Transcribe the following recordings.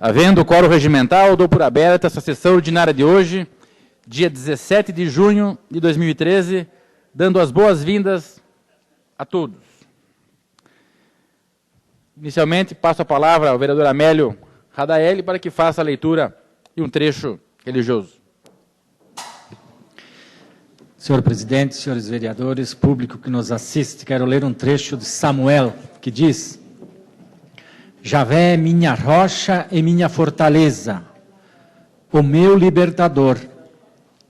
Havendo quórum regimental, dou por aberta essa sessão ordinária de hoje, dia 17 de junho de 2013, dando as boas-vindas a todos. Inicialmente, passo a palavra ao vereador Amélio Radaeli para que faça a leitura de um trecho religioso. Senhor presidente, senhores vereadores, público que nos assiste, quero ler um trecho de Samuel, que diz: Javé é minha rocha e minha fortaleza, o meu libertador.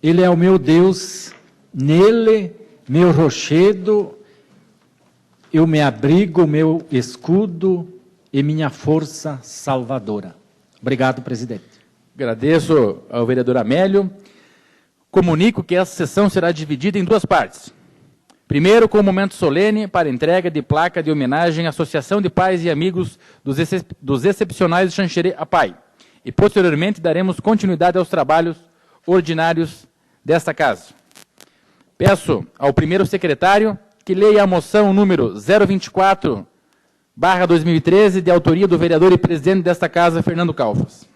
Ele é o meu Deus, nele, meu rochedo, eu me abrigo, meu escudo e minha força salvadora. Obrigado, presidente. Agradeço ao vereador Amélio. Comunico que essa sessão será dividida em duas partes. Primeiro, com o momento solene para entrega de placa de homenagem à Associação de Pais e Amigos dos Excepcionais de Xanxerê, APAI. E, posteriormente, daremos continuidade aos trabalhos ordinários desta casa. Peço ao primeiro secretário que leia a moção número 024/2013, de autoria do vereador e presidente desta casa, Fernando Calfas.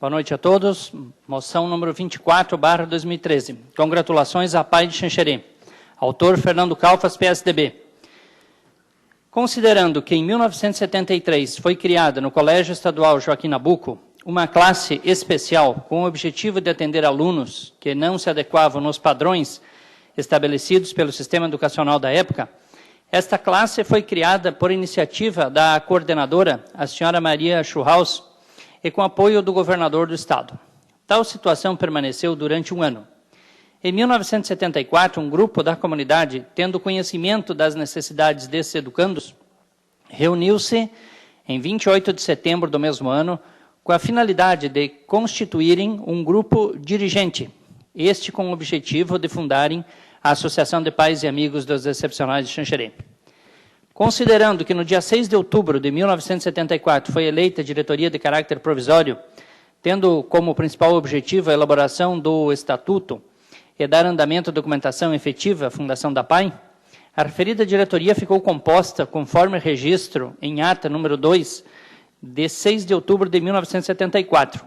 Boa noite a todos. Moção número 24/2013. Congratulações à APAI de Xanxerê. Autor Fernando Calfas, PSDB. Considerando que em 1973 foi criada no Colégio Estadual Joaquim Nabuco uma classe especial com o objetivo de atender alunos que não se adequavam nos padrões estabelecidos pelo sistema educacional da época, esta classe foi criada por iniciativa da coordenadora, a senhora Maria Schulhaus, e com apoio do governador do Estado. Tal situação permaneceu durante um ano. Em 1974, um grupo da comunidade, tendo conhecimento das necessidades desses educandos, reuniu-se em 28 de setembro do mesmo ano, com a finalidade de constituírem um grupo dirigente, este com o objetivo de fundarem a Associação de Pais e Amigos dos Excepcionais de Xanxerê. Considerando que no dia 6 de outubro de 1974 foi eleita a diretoria de caráter provisório, tendo como principal objetivo a elaboração do estatuto e dar andamento à documentação efetiva à fundação da APAI, a referida diretoria ficou composta conforme registro em ata número 2, de 6 de outubro de 1974,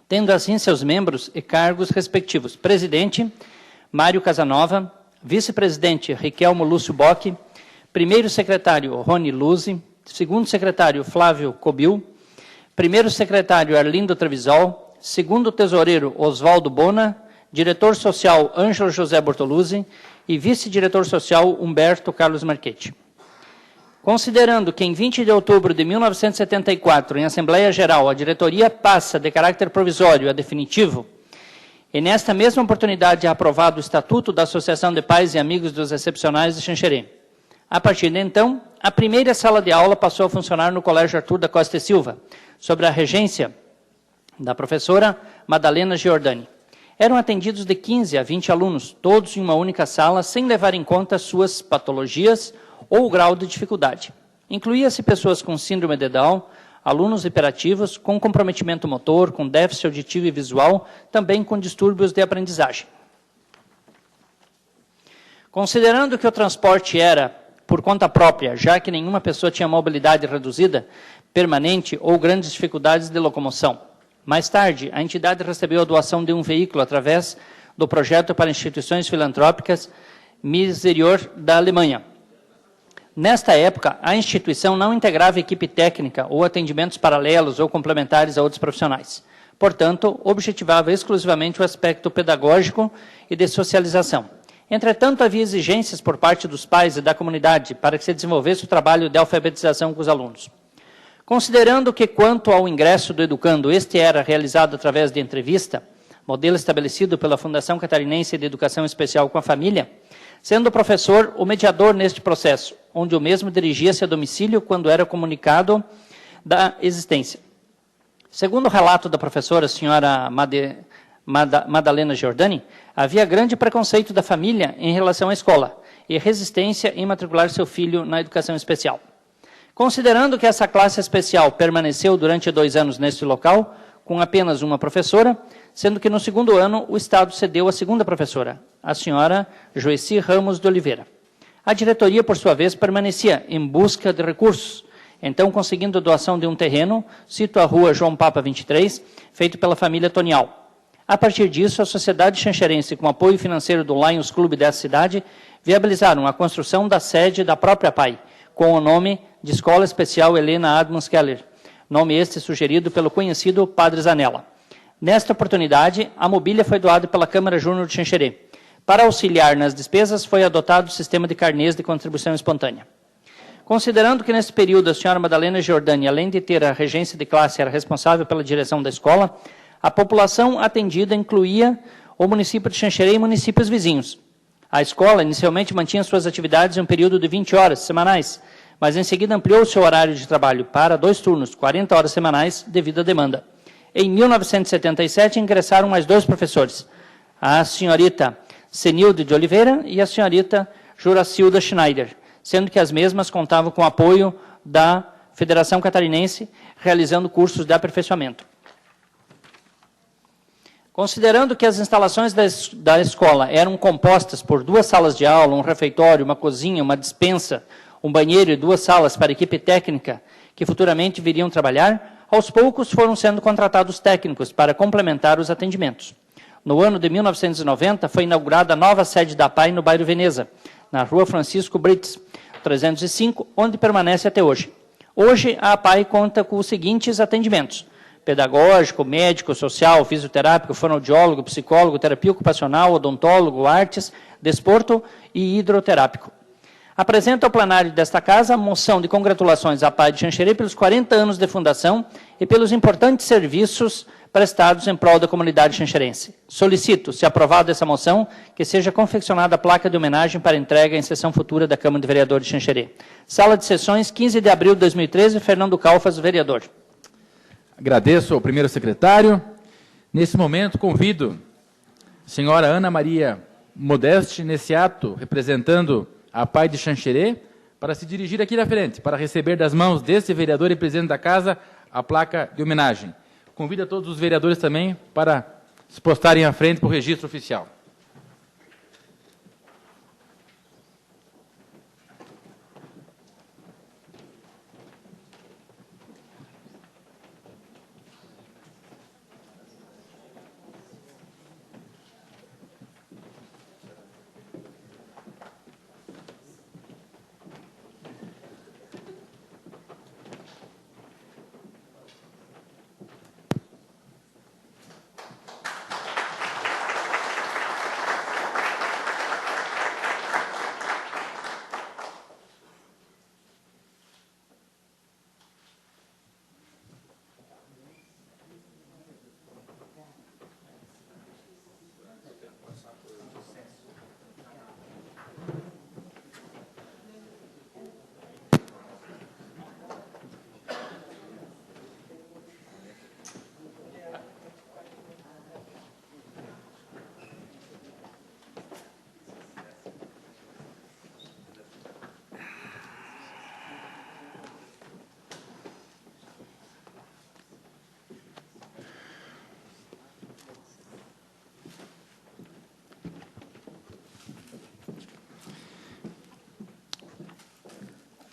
tendo assim seus membros e cargos respectivos: presidente, Mário Casanova; vice-presidente, Riquelmo Lúcio Bock; primeiro secretário, Rony Luzi; segundo secretário, Flávio Cobil; primeiro secretário, Arlindo Trevisol; segundo tesoureiro, Oswaldo Bona; diretor social, Ângelo José Bortoluzzi; e vice-diretor social, Humberto Carlos Marchetti. Considerando que em 20 de outubro de 1974, em Assembleia Geral, a diretoria passa de caráter provisório a definitivo, e nesta mesma oportunidade é aprovado o Estatuto da Associação de Pais e Amigos dos Excepcionais de Xanxerê. A partir de então, a primeira sala de aula passou a funcionar no Colégio Arthur da Costa e Silva, sob a regência da professora Madalena Giordani. Eram atendidos de 15 a 20 alunos, todos em uma única sala, sem levar em conta suas patologias ou grau de dificuldade. Incluía-se pessoas com síndrome de Down, alunos hiperativos, com comprometimento motor, com déficit auditivo e visual, também com distúrbios de aprendizagem. Considerando que o transporte era por conta própria, já que nenhuma pessoa tinha mobilidade reduzida, permanente ou grandes dificuldades de locomoção. Mais tarde, a entidade recebeu a doação de um veículo através do projeto para instituições filantrópicas Miserior da Alemanha. Nesta época, a instituição não integrava equipe técnica ou atendimentos paralelos ou complementares a outros profissionais. Portanto, objetivava exclusivamente o aspecto pedagógico e de socialização. Entretanto, havia exigências por parte dos pais e da comunidade para que se desenvolvesse o trabalho de alfabetização com os alunos. Considerando que, quanto ao ingresso do educando, este era realizado através de entrevista, modelo estabelecido pela Fundação Catarinense de Educação Especial com a Família, sendo o professor o mediador neste processo, onde o mesmo dirigia-se a domicílio quando era comunicado da existência. Segundo o relato da professora, a senhora Madalena Giordani, havia grande preconceito da família em relação à escola e resistência em matricular seu filho na educação especial. Considerando que essa classe especial permaneceu durante 2 anos neste local, com apenas uma professora, sendo que no segundo ano o Estado cedeu a segunda professora, a senhora Joeci Ramos de Oliveira. A diretoria, por sua vez, permanecia em busca de recursos Então, conseguindo a doação de um terreno, cito a rua João Papa 23, feito pela família Tonial. A partir disso, a sociedade xanxerense, com apoio financeiro do Lions Clube dessa cidade, viabilizaram a construção da sede da própria PAI, com o nome de Escola Especial Helena Adams Keller, nome este sugerido pelo conhecido Padre Zanella. Nesta oportunidade, a mobília foi doada pela Câmara Júnior de Xanxerê. Para auxiliar nas despesas, foi adotado o sistema de carnês de contribuição espontânea. Considerando que nesse período a senhora Madalena Giordani, além de ter a regência de classe, era responsável pela direção da escola, a população atendida incluía o município de Xanxerê e municípios vizinhos. A escola inicialmente mantinha suas atividades em um período de 20 horas semanais, mas em seguida ampliou seu horário de trabalho para 2 turnos, 40 horas semanais, devido à demanda. Em 1977, ingressaram mais 2 professores, a senhorita Senilde de Oliveira e a senhorita Juracilda Schneider, sendo que as mesmas contavam com o apoio da Federação Catarinense, realizando cursos de aperfeiçoamento. Considerando que as instalações da escola eram compostas por 2 salas de aula, um refeitório, uma cozinha, uma despensa, um banheiro e 2 salas para a equipe técnica, que futuramente viriam trabalhar, aos poucos foram sendo contratados técnicos para complementar os atendimentos. No ano de 1990, foi inaugurada a nova sede da PAI no bairro Veneza, na rua Francisco Brits, 305, onde permanece até hoje. Hoje, a PAI conta com os seguintes atendimentos: pedagógico, médico, social, fisioterápico, fonoaudiólogo, psicólogo, terapia ocupacional, odontólogo, artes, desporto e hidroterápico. Apresenta ao plenário desta casa a moção de congratulações à PAI de Xanxerê pelos 40 anos de fundação e pelos importantes serviços prestados em prol da comunidade xanxerense. Solicito, se aprovada essa moção, que seja confeccionada a placa de homenagem para entrega em sessão futura da Câmara de Vereadores de Xanxerê. Sala de sessões, 15 de abril de 2013, Fernando Calfas, vereador. Agradeço ao primeiro secretário. Nesse momento, convido a senhora Ana Maria Modeste, nesse ato, representando a PAI de Xanxerê, para se dirigir aqui na frente, para receber das mãos deste vereador e presidente da casa a placa de homenagem. Convido a todos os vereadores também para se postarem à frente para o registro oficial.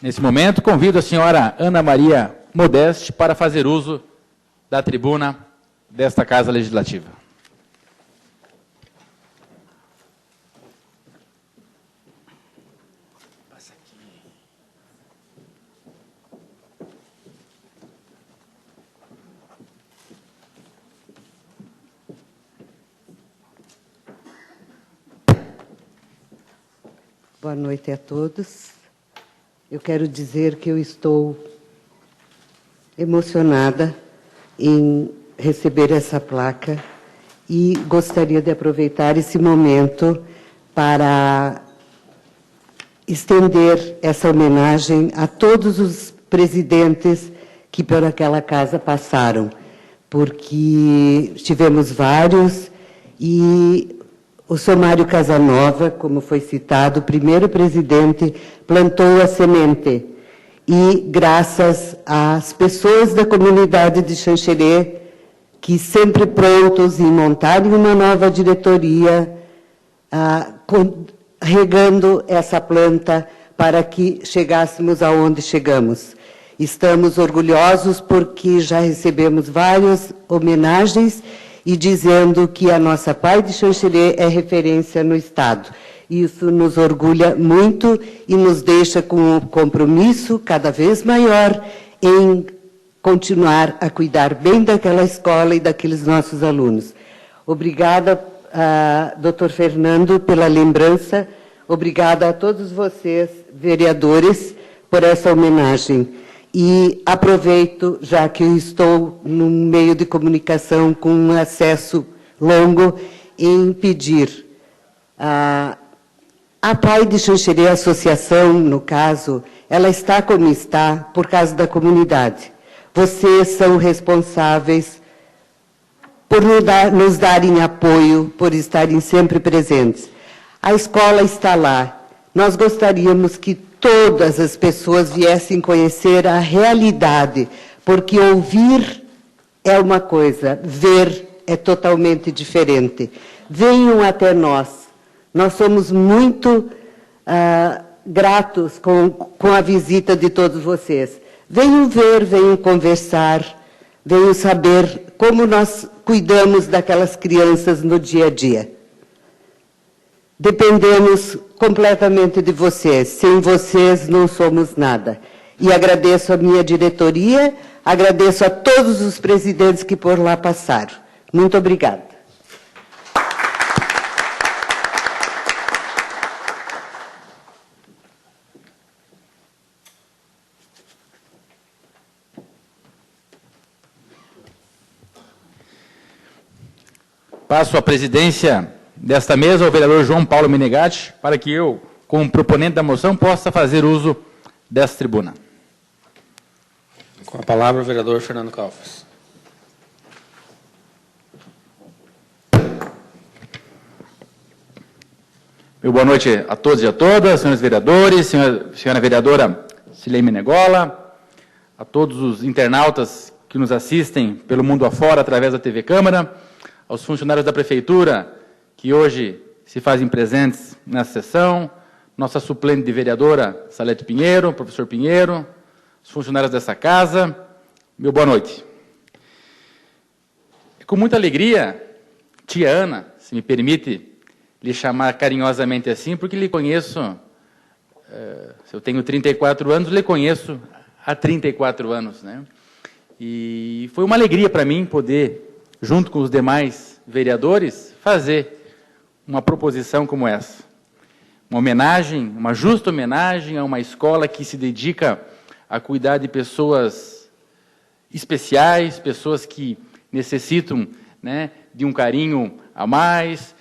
Nesse momento, convido a senhora Ana Maria Modeste para fazer uso da tribuna desta Casa Legislativa. Boa noite a todos. Eu quero dizer que eu estou emocionada em receber essa placa e gostaria de aproveitar esse momento para estender essa homenagem a todos os presidentes que por aquela casa passaram, porque tivemos vários e o Sr. Mário Casanova, como foi citado, o primeiro presidente, plantou a semente. E graças às pessoas da comunidade de Xanxerê, que sempre prontos em montarem uma nova diretoria, regando essa planta para que chegássemos aonde chegamos. Estamos orgulhosos porque já recebemos várias homenagens e dizendo que a nossa Pai de Xanxerê é referência no Estado. Isso nos orgulha muito e nos deixa com um compromisso cada vez maior em continuar a cuidar bem daquela escola e daqueles nossos alunos. Obrigada, Dr. Fernando, pela lembrança. Obrigada a todos vocês, vereadores, por essa homenagem. E aproveito, já que eu estou num meio de comunicação com um acesso longo, em pedir a Pai de Xanxerê, a associação, no caso, ela está como está por causa da comunidade. Vocês são responsáveis por nos darem apoio, por estarem sempre presentes. A escola está lá. Nós gostaríamos que todas as pessoas viessem conhecer a realidade, porque ouvir é uma coisa, ver é totalmente diferente. Venham até nós. Nós somos muito gratos com a visita de todos vocês. Venham ver, venham conversar, venham saber como nós cuidamos daquelas crianças no dia a dia. Dependemos completamente de vocês. Sem vocês não somos nada. E agradeço a minha diretoria, agradeço a todos os presidentes que por lá passaram. Muito obrigada. Passo a presidência desta mesa ao vereador João Paulo Menegatti, para que eu, como proponente da moção, possa fazer uso dessa tribuna. Com a palavra, o vereador Fernando Calfas. Meu boa noite a todos e a todas, senhores vereadores, senhora vereadora Silene Menegola, a todos os internautas que nos assistem pelo mundo afora através da TV Câmara, aos funcionários da Prefeitura, que hoje se fazem presentes nessa sessão, nossa suplente de vereadora, Salete Pinheiro, professor Pinheiro, os funcionários dessa casa, meu boa noite. É com muita alegria, tia Ana, se me permite lhe chamar carinhosamente assim, porque lhe conheço, eu tenho 34 anos, lhe conheço há 34 anos, né? E foi uma alegria para mim poder, junto com os demais vereadores, fazer uma proposição como essa. Uma homenagem, uma justa homenagem a uma escola que se dedica a cuidar de pessoas especiais, pessoas que necessitam, né, de um carinho a mais,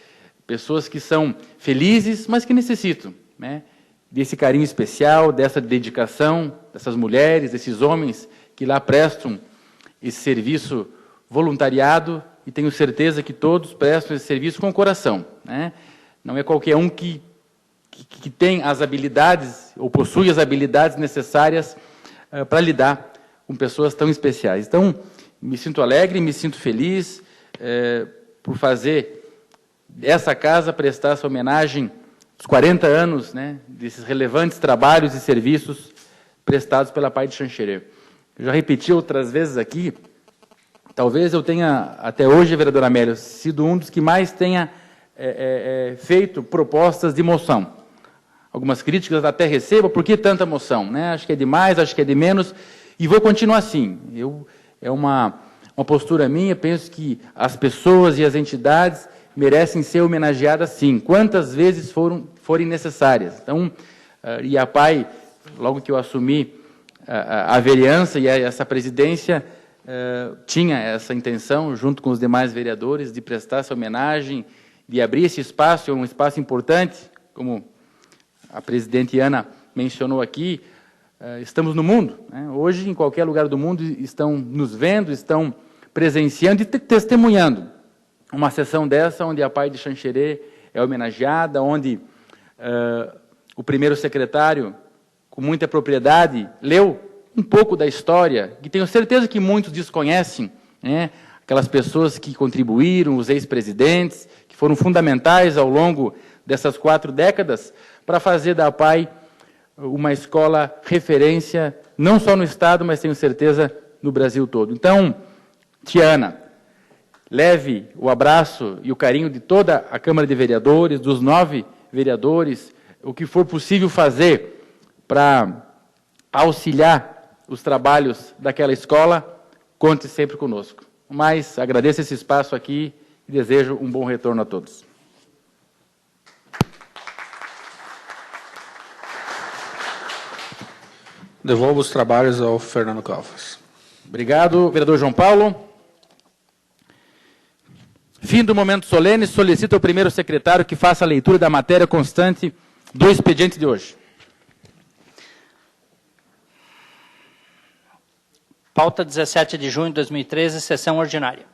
pessoas que são felizes, mas que necessitam, né, desse carinho especial, dessa dedicação, dessas mulheres, desses homens que lá prestam esse serviço voluntariado, e tenho certeza que todos prestam esse serviço com o coração, né? Não é qualquer um que tem as habilidades, ou possui as habilidades necessárias para lidar com pessoas tão especiais. Então, me sinto alegre, me sinto feliz por fazer dessa casa, prestar essa homenagem aos 40 anos, né, desses relevantes trabalhos e serviços prestados pela Pai de Xanxerê. Eu já repeti outras vezes aqui. Talvez eu tenha, até hoje, vereador Amélio, sido um dos que mais tenha feito propostas de moção. Algumas críticas até recebo, por que tanta moção? Né? Acho que é demais, acho que é de menos, e vou continuar assim. É uma postura minha, penso que as pessoas e as entidades merecem ser homenageadas sim, quantas vezes forem necessárias. Então, e a PAI, logo que eu assumi a vereança e essa presidência, tinha essa intenção, junto com os demais vereadores, de prestar essa homenagem, de abrir esse espaço, é um espaço importante, como a presidente Ana mencionou aqui, estamos no mundo, né? Hoje, em qualquer lugar do mundo, estão nos vendo, estão presenciando e testemunhando uma sessão dessa, onde a Pai de Xanxerê é homenageada, onde o primeiro secretário, com muita propriedade, leu um pouco da história, que tenho certeza que muitos desconhecem, né? Aquelas pessoas que contribuíram, os ex-presidentes, que foram fundamentais ao longo dessas 4 décadas, para fazer da PAI uma escola referência não só no Estado, mas tenho certeza no Brasil todo. Então, Tiana, leve o abraço e o carinho de toda a Câmara de Vereadores, dos 9 vereadores, o que for possível fazer para auxiliar os trabalhos daquela escola, conte sempre conosco. Mas agradeço esse espaço aqui e desejo um bom retorno a todos. Devolvo os trabalhos ao Fernando Cofas. Obrigado, vereador João Paulo. Fim do momento solene, solicito ao primeiro secretário que faça a leitura da matéria constante do expediente de hoje. Pauta 17 de junho de 2013, sessão ordinária.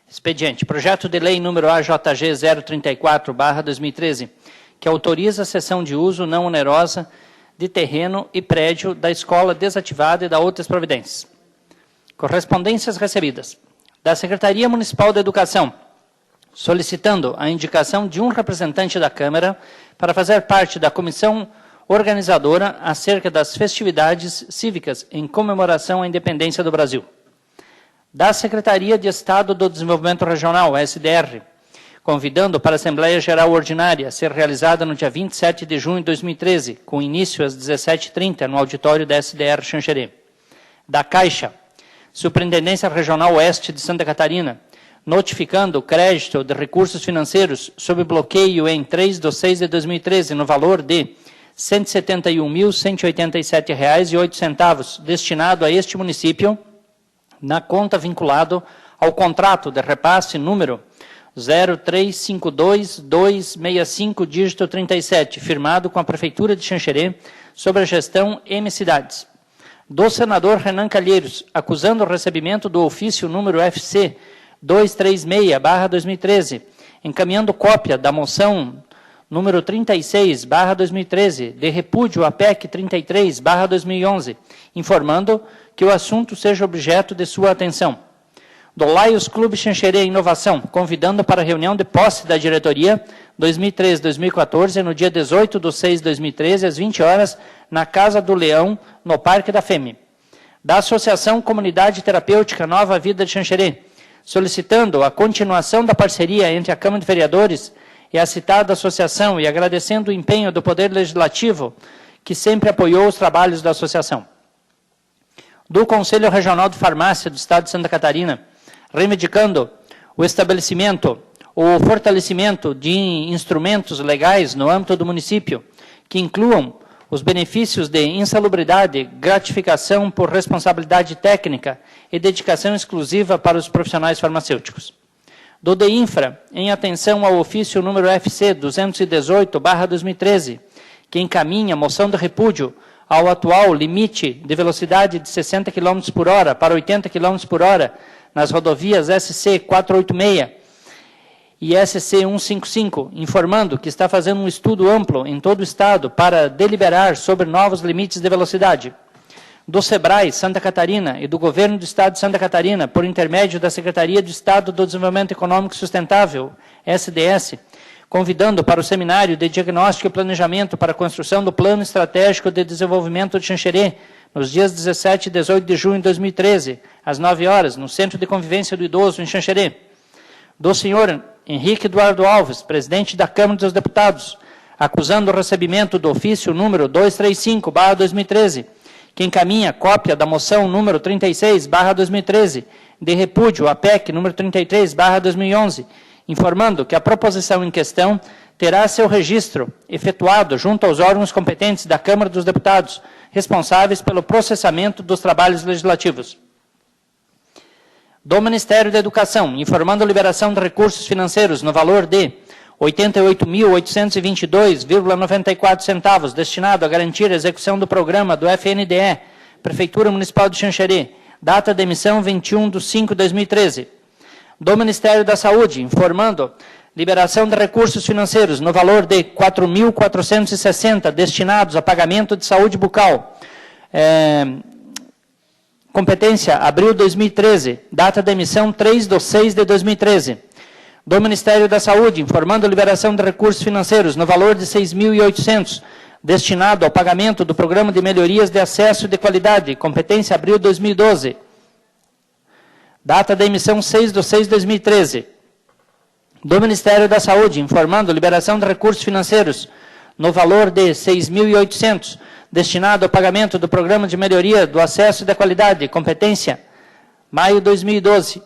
Expediente. Projeto de lei número AJG 034/2013, que autoriza a cessão de uso não onerosa de terreno e prédio da escola desativada e da outras providências. Correspondências recebidas. Da Secretaria Municipal de Educação, solicitando a indicação de um representante da Câmara para fazer parte da comissão organizadora acerca das festividades cívicas em comemoração à independência do Brasil. Da Secretaria de Estado do Desenvolvimento Regional, SDR, convidando para a Assembleia Geral Ordinária a ser realizada no dia 27 de junho de 2013, com início às 17h30, no auditório da SDR Xanxerê. Da Caixa, Superintendência Regional Oeste de Santa Catarina, notificando o crédito de recursos financeiros sob bloqueio em 3/6/2013, no valor de R$ 171.187,08, destinado a este município, na conta vinculado ao contrato de repasse número 0352265, dígito 37, firmado com a Prefeitura de Xanxerê, sob a gestão M Cidades. Do senador Renan Calheiros, acusando o recebimento do ofício número FC 236/2013, encaminhando cópia da moção número 36/2013, de repúdio à PEC 33/2011, informando que o assunto seja objeto de sua atenção. Do Lions Clube Xanxerê Inovação, convidando para a reunião de posse da diretoria 2013-2014, no dia 18/6/2013, às 20 horas, na Casa do Leão, no Parque da FEME. Da Associação Comunidade Terapêutica Nova Vida de Xanxerê, solicitando a continuação da parceria entre a Câmara de Vereadores e a citada associação e agradecendo o empenho do Poder Legislativo, que sempre apoiou os trabalhos da associação. Do Conselho Regional de Farmácia do Estado de Santa Catarina, reivindicando o estabelecimento ou fortalecimento de instrumentos legais no âmbito do município, que incluam os benefícios de insalubridade, gratificação por responsabilidade técnica e dedicação exclusiva para os profissionais farmacêuticos. Do DEINFRA, em atenção ao ofício número FC 218/2013, que encaminha moção de repúdio ao atual limite de velocidade de 60 km por hora para 80 km por hora nas rodovias SC 486 e SC 155, informando que está fazendo um estudo amplo em todo o Estado para deliberar sobre novos limites de velocidade. Do SEBRAE Santa Catarina e do Governo do Estado de Santa Catarina, por intermédio da Secretaria de Estado do Desenvolvimento Econômico Sustentável, SDS, convidando para o Seminário de Diagnóstico e Planejamento para a construção do Plano Estratégico de Desenvolvimento de Xanxerê, nos dias 17 e 18 de junho de 2013, às 9 horas, no Centro de Convivência do Idoso, em Xanxerê. Do senhor Henrique Eduardo Alves, presidente da Câmara dos Deputados, acusando o recebimento do ofício número 235/2013, que encaminha cópia da moção número 36/2013, de repúdio à PEC número 33/2011, informando que a proposição em questão terá seu registro efetuado junto aos órgãos competentes da Câmara dos Deputados, responsáveis pelo processamento dos trabalhos legislativos. Do Ministério da Educação, informando a liberação de recursos financeiros no valor de R$ 88.822,94, destinado a garantir a execução do programa do FNDE, Prefeitura Municipal de Xanxerê, data de emissão 21/5/2013. Do Ministério da Saúde, informando liberação de recursos financeiros no valor de R$ 4.460, destinados a pagamento de saúde bucal. Competência, abril de 2013, data de emissão 3/6/2013. Do Ministério da Saúde, informando liberação de recursos financeiros no valor de R$ 6.800, destinado ao pagamento do Programa de Melhorias de Acesso de Qualidade, competência abril de 2012. Data da emissão 6/6/2013. Do Ministério da Saúde, informando liberação de recursos financeiros no valor de 6.800, destinado ao pagamento do Programa de Melhoria do Acesso da Qualidade, competência maio de 2012.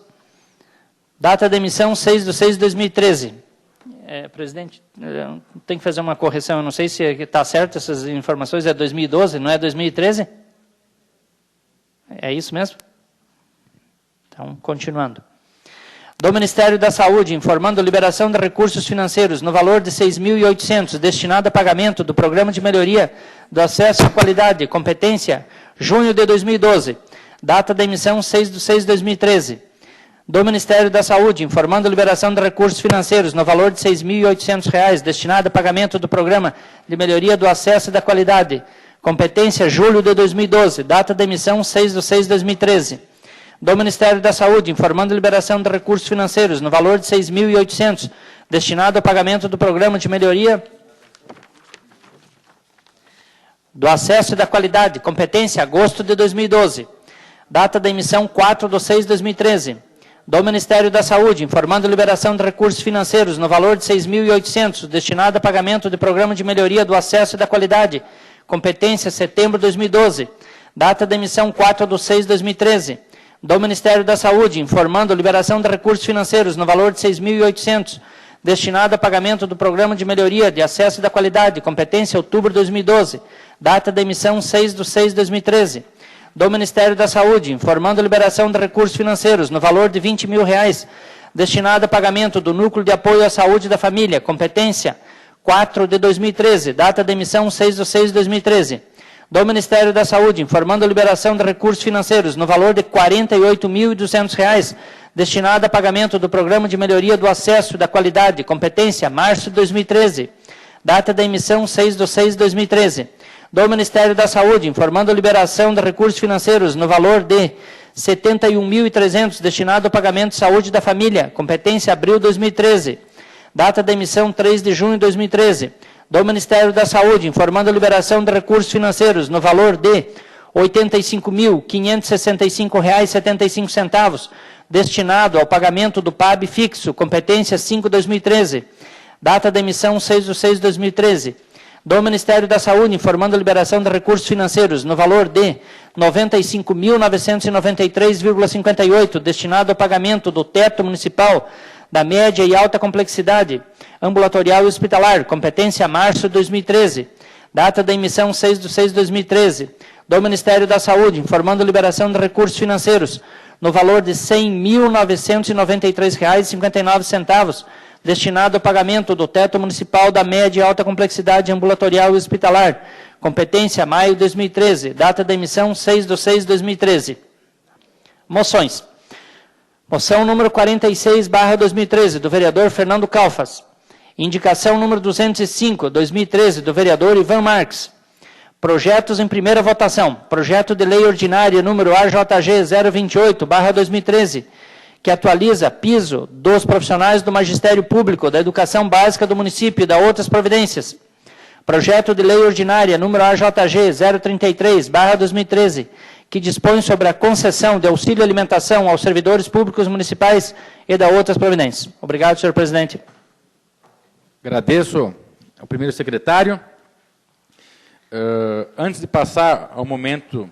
Data da emissão 6/6/2013. Presidente, tem que fazer uma correção, eu não sei se está certo essas informações, é 2012, não é 2013? É isso mesmo? Então, continuando. Do Ministério da Saúde, informando liberação de recursos financeiros no valor de 6.800, destinado a pagamento do Programa de Melhoria do Acesso à Qualidade, competência junho de 2012. Data da emissão 6/6/2013. Do Ministério da Saúde, informando liberação de recursos financeiros no valor de R$ 6.800, destinado a pagamento do Programa de Melhoria do Acesso e da Qualidade, competência julho de 2012, data da emissão 6/6/2013. Do Ministério da Saúde, informando liberação de recursos financeiros no valor de R$ 6.800, destinado ao pagamento do Programa de Melhoria do Acesso e da Qualidade, competência agosto de 2012, data da emissão 4/6/2013. Do Ministério da Saúde, informando liberação de recursos financeiros no valor de R$ 6.800, destinado a pagamento do Programa de Melhoria do Acesso e da Qualidade, competência setembro de 2012, data da emissão 4/6/2013. Do Ministério da Saúde, informando liberação de recursos financeiros no valor de R$ 6.800, destinado a pagamento do Programa de Melhoria de Acesso e da Qualidade, competência outubro de 2012, data da emissão 6/6/2013. Do Ministério da Saúde, informando liberação de recursos financeiros no valor de R$ 20.000, destinado a pagamento do Núcleo de Apoio à Saúde da Família, competência 4 de 2013, data de emissão 6/6/2013. Do Ministério da Saúde, informando liberação de recursos financeiros no valor de R$ 48.200, destinado a pagamento do Programa de Melhoria do Acesso e da Qualidade, competência março de 2013, data da emissão 6/6/2013. Do Ministério da Saúde, informando a liberação de recursos financeiros no valor de R$ 71.300, destinado ao pagamento de saúde da família, competência abril de 2013, data da emissão 3 de junho de 2013. Do Ministério da Saúde, informando a liberação de recursos financeiros no valor de R$ 85.565,75, destinado ao pagamento do PAB fixo, competência 5/2013, data da emissão 6/6/2013. Do Ministério da Saúde, informando a liberação de recursos financeiros no valor de R$ 95.993,58, destinado ao pagamento do teto municipal da média e alta complexidade ambulatorial e hospitalar, competência março de 2013, data da emissão 6/6/2013. Do Ministério da Saúde, informando a liberação de recursos financeiros no valor de R$ 100.993,59, destinado ao pagamento do teto municipal da média e alta complexidade ambulatorial e hospitalar, competência maio de 2013, data da emissão 6/6/2013. Moções. Moção número 46/2013, do vereador Fernando Calfas. Indicação número 205, 2013, do vereador Ivan Marques. Projetos em primeira votação. Projeto de lei ordinária número AJG 028/2013, que atualiza piso dos profissionais do Magistério Público, da Educação Básica do município e da outras providências. Projeto de lei ordinária número AJG 033/2013, que dispõe sobre a concessão de auxílio alimentação aos servidores públicos municipais e da outras providências. Obrigado, senhor presidente. Agradeço ao primeiro secretário. Antes de passar ao momento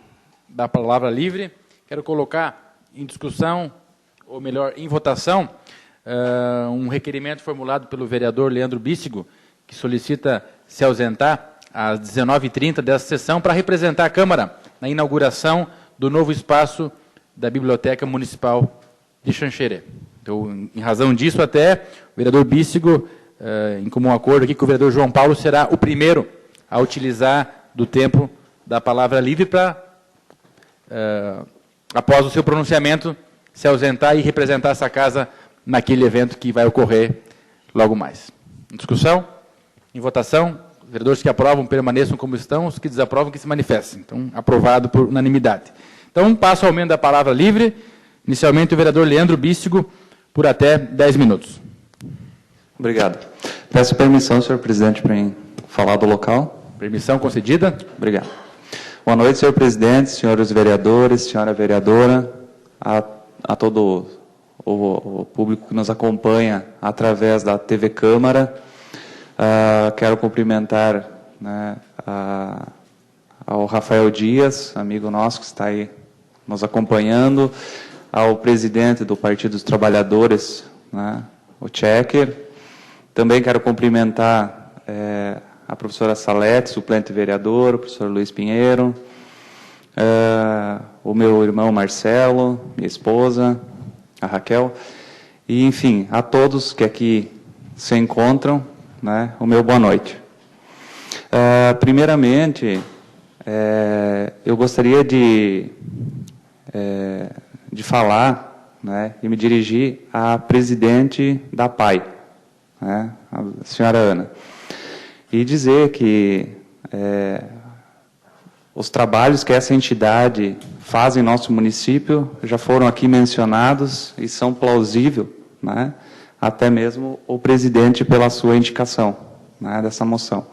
da palavra livre, quero colocar em discussão, ou melhor, em votação, um requerimento formulado pelo vereador Leandro Bíssigo, que solicita se ausentar às 19h30 dessa sessão para representar a Câmara na inauguração do novo espaço da Biblioteca Municipal de Xanxerê. Então, em razão disso, até o vereador Bíssigo, em comum acordo aqui com o vereador João Paulo, será o primeiro a utilizar do tempo da palavra livre para, após o seu pronunciamento, se ausentar e representar essa casa naquele evento que vai ocorrer logo mais. Em discussão, em votação, os vereadores que aprovam permaneçam como estão, os que desaprovam que se manifestem. Então, aprovado por unanimidade. Então, passo ao aumento da palavra livre. Inicialmente, o vereador Leandro Bíssigo, por até 10 minutos. Obrigado. Peço permissão, senhor presidente, para falar do local. Permissão concedida. Obrigado. Boa noite, senhor presidente, senhores vereadores, senhora vereadora, a todo o público que nos acompanha através da TV Câmara. Quero cumprimentar, né, ao Rafael Dias, amigo nosso que está aí nos acompanhando, ao presidente do Partido dos Trabalhadores, né, o Checker. Também quero cumprimentar a professora Salete, suplente vereador, o professor Luiz Pinheiro, o meu irmão Marcelo, minha esposa, a Raquel, e, enfim, a todos que aqui se encontram, né, o meu boa noite. Primeiramente, eu gostaria de falar, né, e me dirigir à presidente da PAI, né, a senhora Ana, e dizer que os trabalhos que essa entidade faz em nosso município já foram aqui mencionados e são plausíveis, né, até mesmo o presidente pela sua indicação, né, dessa moção.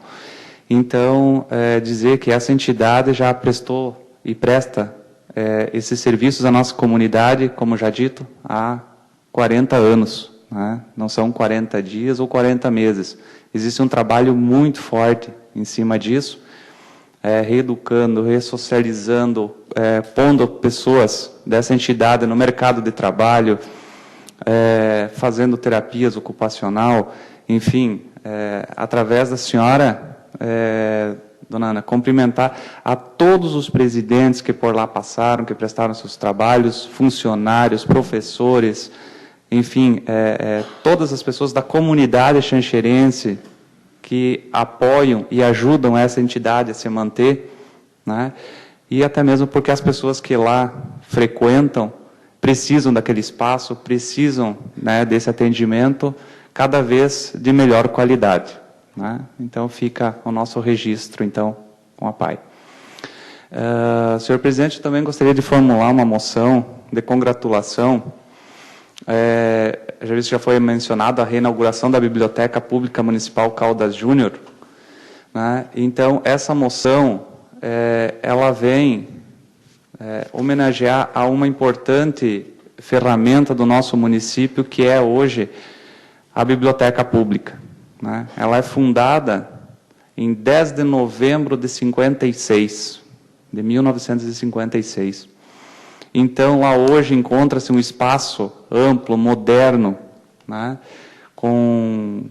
Então, dizer que essa entidade já prestou e presta esses serviços à nossa comunidade, como já dito, há 40 anos, né? Não são 40 dias ou 40 meses. Existe um trabalho muito forte em cima disso, reeducando, ressocializando, pondo pessoas dessa entidade no mercado de trabalho, fazendo terapias ocupacional, enfim, através da senhora, dona Ana, cumprimentar a todos os presidentes que por lá passaram, que prestaram seus trabalhos, funcionários, professores, enfim, todas as pessoas da comunidade xanxerense que apoiam e ajudam essa entidade a se manter, né? E até mesmo porque as pessoas que lá frequentam precisam daquele espaço, precisam, né, desse atendimento cada vez de melhor qualidade, né? Então fica o nosso registro, então, com a PAI. Senhor presidente, eu também gostaria de formular uma moção de congratulação. Já foi mencionado a reinauguração da Biblioteca Pública Municipal Caldas Júnior, né? Então, essa moção, ela vem homenagear a uma importante ferramenta do nosso município, que é hoje a Biblioteca Pública, né? Ela é fundada em 10 de novembro de 1956. Então, lá hoje encontra-se um espaço amplo, moderno, né, com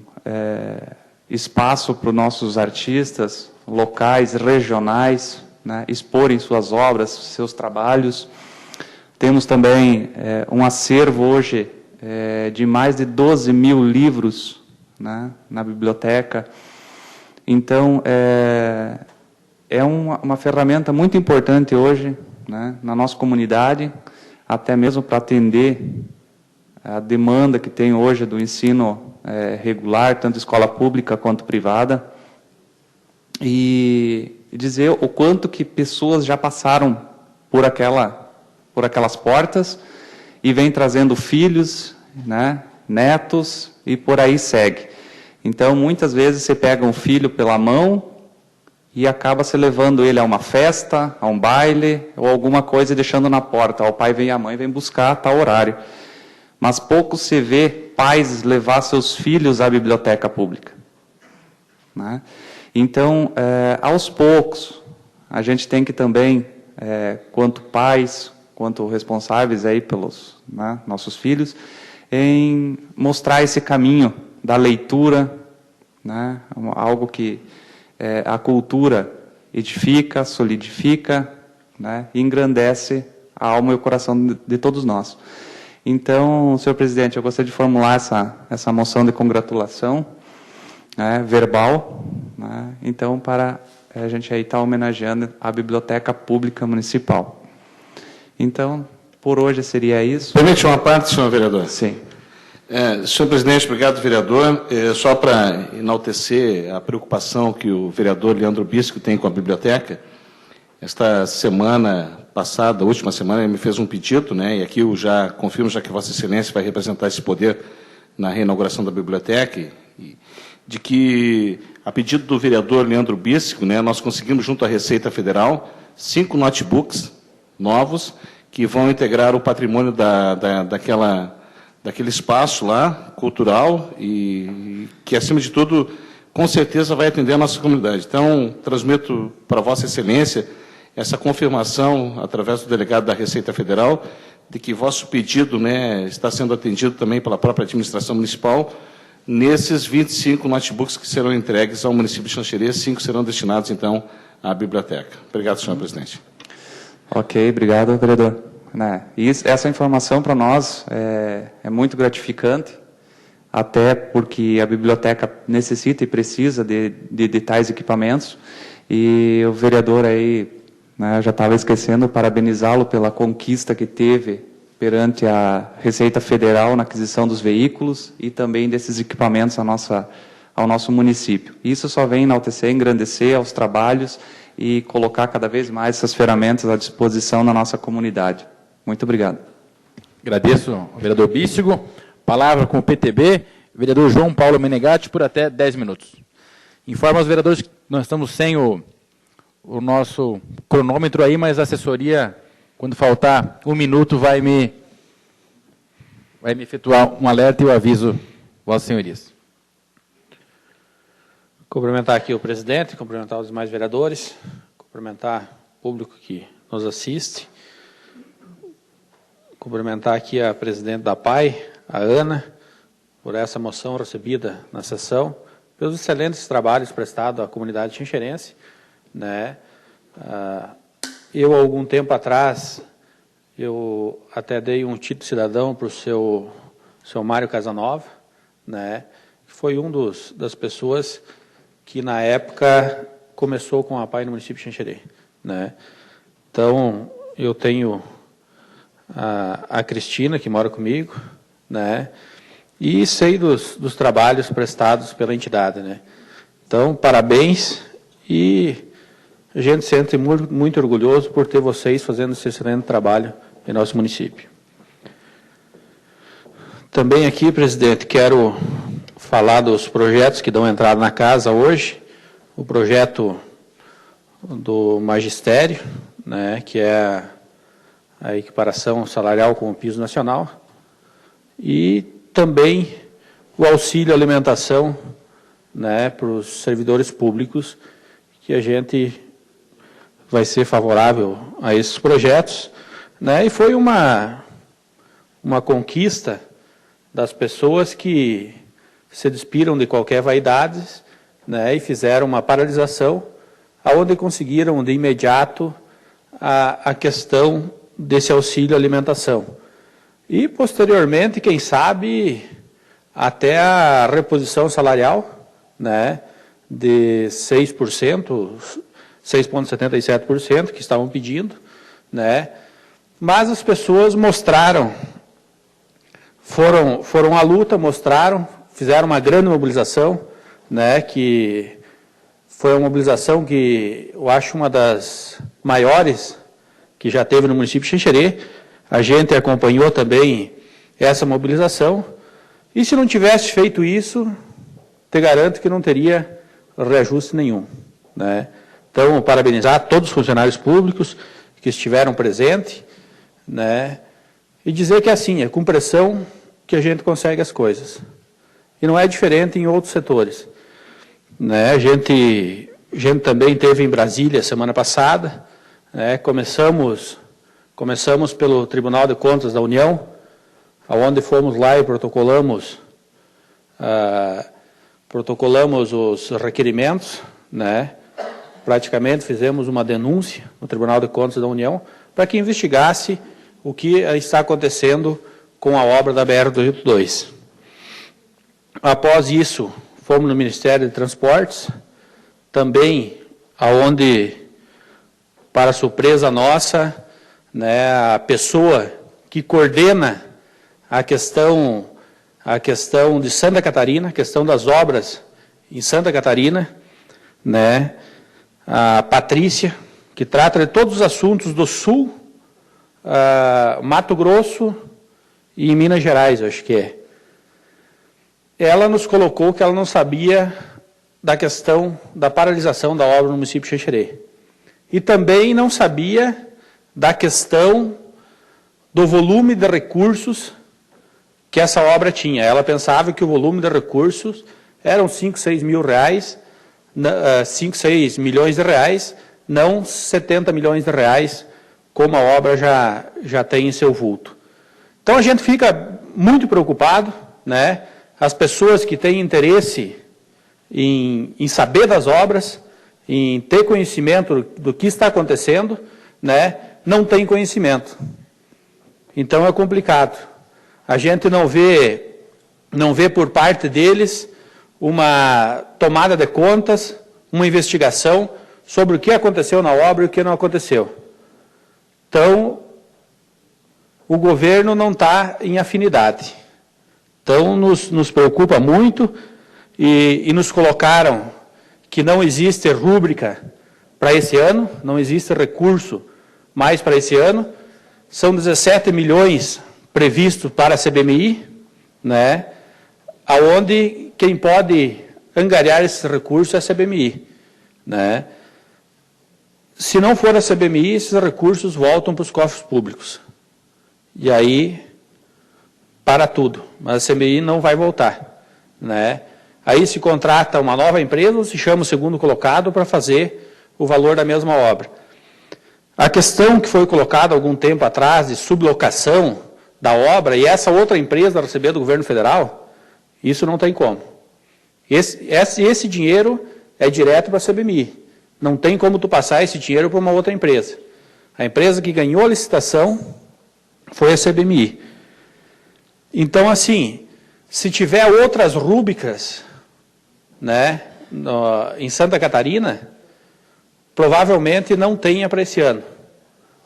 espaço para os nossos artistas locais, regionais, né, exporem suas obras, seus trabalhos. Temos também um acervo hoje de mais de 12 mil livros, né, na biblioteca. Então, é uma ferramenta muito importante hoje, né, na nossa comunidade, até mesmo para atender a demanda que tem hoje do ensino regular, tanto escola pública quanto privada, e dizer o quanto que pessoas já passaram por aquelas portas e vem trazendo filhos, né, netos, e por aí segue. Então, muitas vezes você pega um filho pela mão e acaba se levando ele a uma festa, a um baile, ou alguma coisa e deixando na porta. O pai vem e a mãe vem buscar a tal horário. Mas pouco se vê pais levar seus filhos à biblioteca pública, né? Então, aos poucos, a gente tem que também, quanto pais, quanto responsáveis aí pelos, né, nossos filhos, em mostrar esse caminho da leitura, né, algo que a cultura edifica, solidifica, né, e engrandece a alma e o coração de todos nós. Então, senhor presidente, eu gostaria de formular essa moção de congratulação, né, verbal, né, então, para a gente aí estar homenageando a Biblioteca Pública Municipal. Então, por hoje seria isso. Permite uma parte, senhor vereador? Sim. Senhor presidente, obrigado, vereador. Só para enaltecer a preocupação que o vereador Leandro Bisco tem com a biblioteca, esta semana passada, última semana, ele me fez um pedido, né, e aqui eu já confirmo, já que Vossa Excelência vai representar esse poder na reinauguração da biblioteca, de que a pedido do vereador Leandro Bíssico, né, nós conseguimos, junto à Receita Federal, 5 notebooks novos que vão integrar o patrimônio daquele espaço lá, cultural, e que, acima de tudo, com certeza vai atender a nossa comunidade. Então, transmito para Vossa Excelência essa confirmação, através do delegado da Receita Federal, de que vosso pedido, né, está sendo atendido também pela própria administração municipal. Nesses 25 notebooks que serão entregues ao município de Xanxerê, 5 serão destinados, então, à biblioteca. Obrigado, senhor presidente. Ok, obrigado, vereador. E essa informação para nós é muito gratificante, até porque a biblioteca necessita e precisa de tais equipamentos, e o vereador aí, né, já estava esquecendo, parabenizá-lo pela conquista que teve perante a Receita Federal na aquisição dos veículos e também desses equipamentos ao nosso município. Isso só vem enaltecer, engrandecer aos trabalhos e colocar cada vez mais essas ferramentas à disposição da nossa comunidade. Muito obrigado. Agradeço ao vereador Bíssigo. Palavra com o PTB, vereador João Paulo Menegatti, por até 10 minutos. Informo aos vereadores que nós estamos sem o nosso cronômetro aí, mas a assessoria, quando faltar 1 minuto, vai me efetuar um alerta e eu aviso, vossas senhorias. Cumprimentar aqui o presidente, cumprimentar os demais vereadores, cumprimentar o público que nos assiste, cumprimentar aqui a presidente da PAI, a Ana, por essa moção recebida na sessão, pelos excelentes trabalhos prestados à comunidade xanxerense, né? Eu, há algum tempo atrás, eu até dei um título de cidadão para o seu Mário Casanova, né? Que foi das pessoas que, na época, começou com a PAI no município de Xanxerê, né? Então, eu tenho a Cristina, que mora comigo, né? E sei dos trabalhos prestados pela entidade, né? Então, parabéns, e a gente se sente muito orgulhoso por ter vocês fazendo esse excelente trabalho em nosso município. Também aqui, presidente, quero falar dos projetos que dão entrada na casa hoje. O projeto do magistério, né, que é a equiparação salarial com o piso nacional, e também o auxílio alimentação, né, para os servidores públicos, que a gente vai ser favorável a esses projetos, né, e foi uma conquista das pessoas que se despiram de qualquer vaidade, né, e fizeram uma paralisação, aonde conseguiram de imediato a questão desse auxílio alimentação. E, posteriormente, quem sabe, até a reposição salarial, né, de 6%, 6,77% que estavam pedindo, né, mas as pessoas mostraram, foram à luta, mostraram, fizeram uma grande mobilização, né, que foi uma mobilização que eu acho uma das maiores que já teve no município de Xanxerê. A gente acompanhou também essa mobilização, e se não tivesse feito isso, te garanto que não teria reajuste nenhum, né? Então, parabenizar todos os funcionários públicos que estiveram presentes, né? E dizer que assim, é com pressão que a gente consegue as coisas. E não é diferente em outros setores, né? A gente também teve em Brasília semana passada, né? Começamos pelo Tribunal de Contas da União, onde fomos lá e protocolamos os requerimentos, né? Praticamente fizemos uma denúncia no Tribunal de Contas da União para que investigasse o que está acontecendo com a obra da BR-282. Após isso, fomos no Ministério de Transportes, também aonde, para surpresa nossa, né, a pessoa que coordena a questão de Santa Catarina, a questão das obras em Santa Catarina, né, a Patrícia, que trata de todos os assuntos do Sul, Mato Grosso e Minas Gerais, acho que é. Ela nos colocou que ela não sabia da questão da paralisação da obra no município de Xanxerê. E também não sabia da questão do volume de recursos que essa obra tinha. Ela pensava que o volume de recursos eram 5, 6 mil reais, 5, 6 milhões de reais, não 70 milhões de reais, como a obra já tem em seu vulto. Então a gente fica muito preocupado, né? As pessoas que têm interesse em saber das obras, em ter conhecimento do que está acontecendo, né? Não tem conhecimento. Então é complicado. A gente não vê por parte deles uma tomada de contas, uma investigação sobre o que aconteceu na obra e o que não aconteceu. Então, o governo não está em afinidade. Então, nos preocupa muito e nos colocaram que não existe rúbrica para esse ano, não existe recurso mais para esse ano. São 17 milhões previstos para a CBMI, né, aonde quem pode angariar esses recursos é a CBMI. Né. Se não for a CBMI, esses recursos voltam para os cofres públicos. E aí, para tudo. Mas a CBMI não vai voltar. Né. Aí se contrata uma nova empresa, ou se chama o segundo colocado para fazer o valor da mesma obra. A questão que foi colocada algum tempo atrás de sublocação da obra e essa outra empresa receber do governo federal, isso não tem como. Esse dinheiro é direto para a CBMI. Não tem como tu passar esse dinheiro para uma outra empresa. A empresa que ganhou a licitação foi a CBMI. Então, assim, se tiver outras rúbricas, né, em Santa Catarina, provavelmente não tenha para esse ano,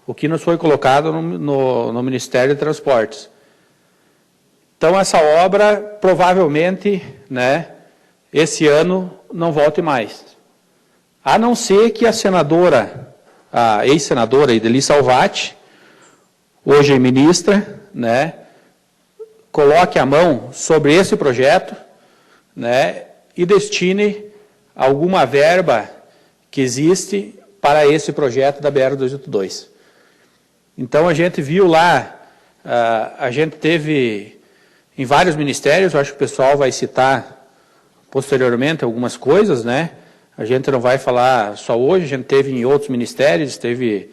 o que nos foi colocado no Ministério de Transportes. Então, essa obra, provavelmente, né, esse ano não volte mais. A não ser que a senadora, a ex-senadora Ideli Salvati, hoje ministra, né, coloque a mão sobre esse projeto, né, e destine alguma verba que existe para esse projeto da BR-282. Então, a gente viu lá, a gente teve em vários ministérios, eu acho que o pessoal vai citar posteriormente algumas coisas, né? A gente não vai falar só hoje, a gente teve em outros ministérios, esteve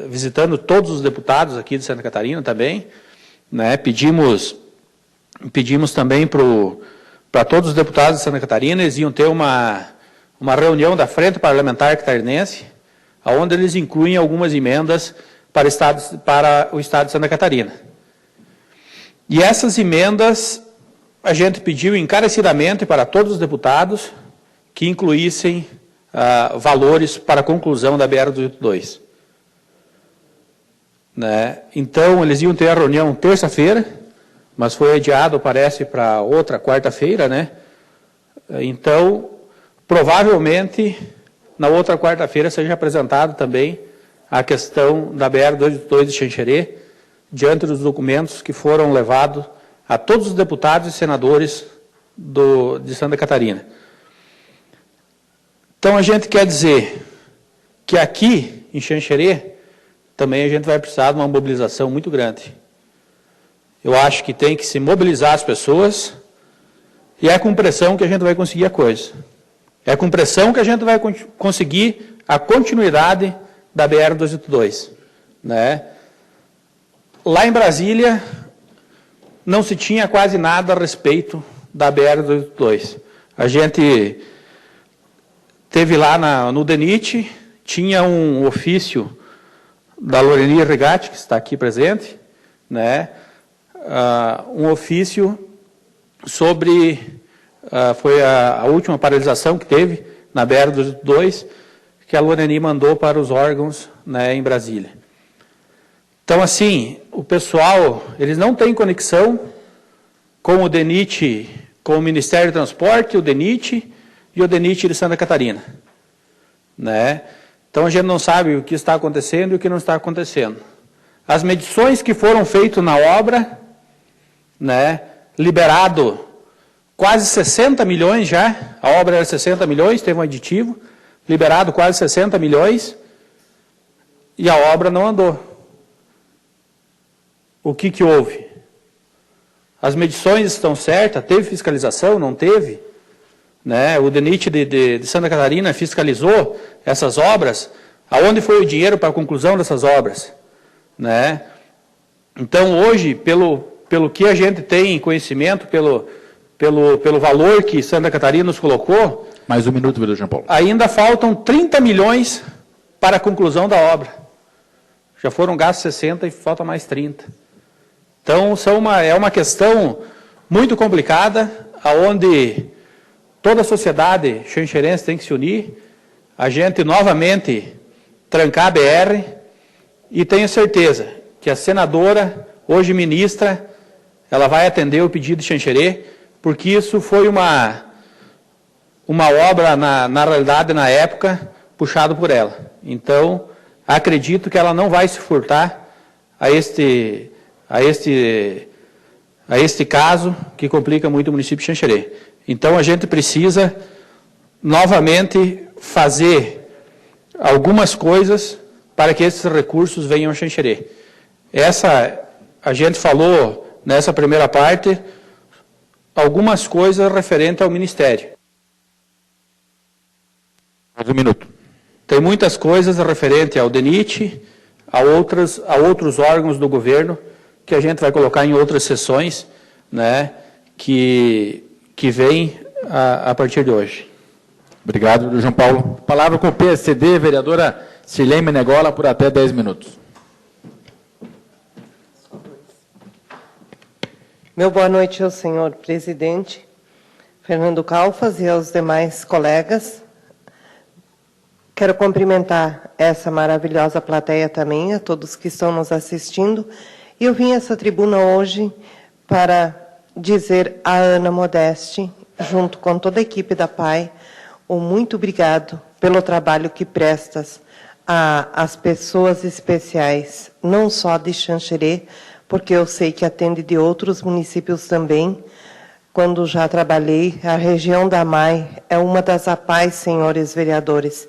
visitando todos os deputados aqui de Santa Catarina também, né? Pedimos também para todos os deputados de Santa Catarina, eles iam ter uma reunião da Frente Parlamentar Catarinense, onde eles incluem algumas emendas para o Estado de Santa Catarina. E essas emendas, a gente pediu encarecidamente para todos os deputados que incluíssem valores para a conclusão da BR-282. Né? Então, eles iam ter a reunião terça-feira, mas foi adiado, parece, para outra quarta-feira, né? Então, provavelmente, na outra quarta-feira seja apresentado também a questão da BR-282 de Xanxerê, diante dos documentos que foram levados a todos os deputados e senadores de Santa Catarina. Então, a gente quer dizer que aqui, em Xanxerê, também a gente vai precisar de uma mobilização muito grande. Eu acho que tem que se mobilizar as pessoas, e é com pressão que a gente vai conseguir a coisa. É com pressão que a gente vai conseguir a continuidade da BR-282. Né? Lá em Brasília, não se tinha quase nada a respeito da BR-282. A gente teve lá no DENIT, tinha um ofício da Loreni Regatti, que está aqui presente, né? Um ofício sobre, foi a última paralisação que teve na BR-282, que a Loreni mandou para os órgãos, né, em Brasília. Então, assim, o pessoal, eles não têm conexão com o DENIT, com o Ministério do Transporte, o DENIT e o DENIT de Santa Catarina. Né? Então, a gente não sabe o que está acontecendo e o que não está acontecendo. As medições que foram feitas na obra, né, liberado quase 60 milhões já, a obra era 60 milhões, teve um aditivo, liberado quase 60 milhões, e a obra não andou. O que houve? As medições estão certas, teve fiscalização, não teve? Né? O DENIT de Santa Catarina fiscalizou essas obras. Aonde foi o dinheiro para a conclusão dessas obras? Né? Então, hoje, pelo que a gente tem conhecimento, pelo valor que Santa Catarina nos colocou... Mais um minuto, vereador Jean Paulo. Ainda faltam 30 milhões para a conclusão da obra. Já foram gastos 60 e falta mais 30. Então, é uma questão muito complicada, onde toda a sociedade xanxerense tem que se unir, a gente novamente trancar a BR, e tenho certeza que a senadora, hoje ministra, ela vai atender o pedido de Xanxerê, porque isso foi uma obra, na realidade, na época, puxado por ela. Então, acredito que ela não vai se furtar a este caso que complica muito o município de Xanxerê. Então, a gente precisa, novamente, fazer algumas coisas para que esses recursos venham a Xanxerê. A gente falou, nessa primeira parte, algumas coisas referentes ao Ministério. Mais um minuto. Tem muitas coisas referentes ao DENIT, a outros órgãos do governo, que a gente vai colocar em outras sessões, né, que vem a partir de hoje. Obrigado, vereador João Paulo. Palavra com o PSD, vereadora Sirlene Menegola, por até 10 minutos. Meu boa noite ao senhor presidente, Fernando Calfas, e aos demais colegas. Quero cumprimentar essa maravilhosa plateia também, a todos que estão nos assistindo. E eu vim a essa tribuna hoje para dizer a Ana Modeste, junto com toda a equipe da PAI, um muito obrigado pelo trabalho que prestas às pessoas especiais, não só de Xanxerê, porque eu sei que atende de outros municípios também. Quando já trabalhei, a região da MAI é uma das APAIs, senhores vereadores,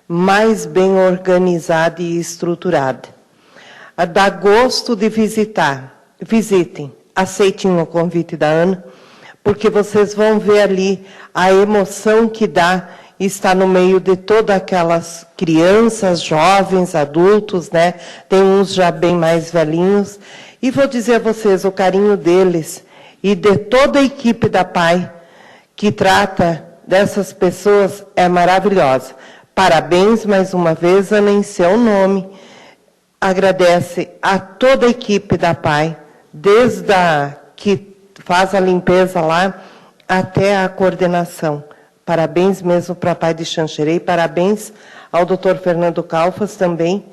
mais bem organizada e estruturada. Dá gosto de visitar. Visitem, aceitem o convite da Ana, porque vocês vão ver ali a emoção que dá estar no meio de todas aquelas crianças, jovens, adultos, né? Tem uns já bem mais velhinhos. E vou dizer a vocês, o carinho deles e de toda a equipe da PAI que trata dessas pessoas é maravilhosa. Parabéns mais uma vez, Ana, em seu nome. Agradece a toda a equipe da PAI, desde a que faz a limpeza lá até a coordenação. Parabéns mesmo para a PAI de Xanxerê e parabéns ao Dr. Fernando Calfas também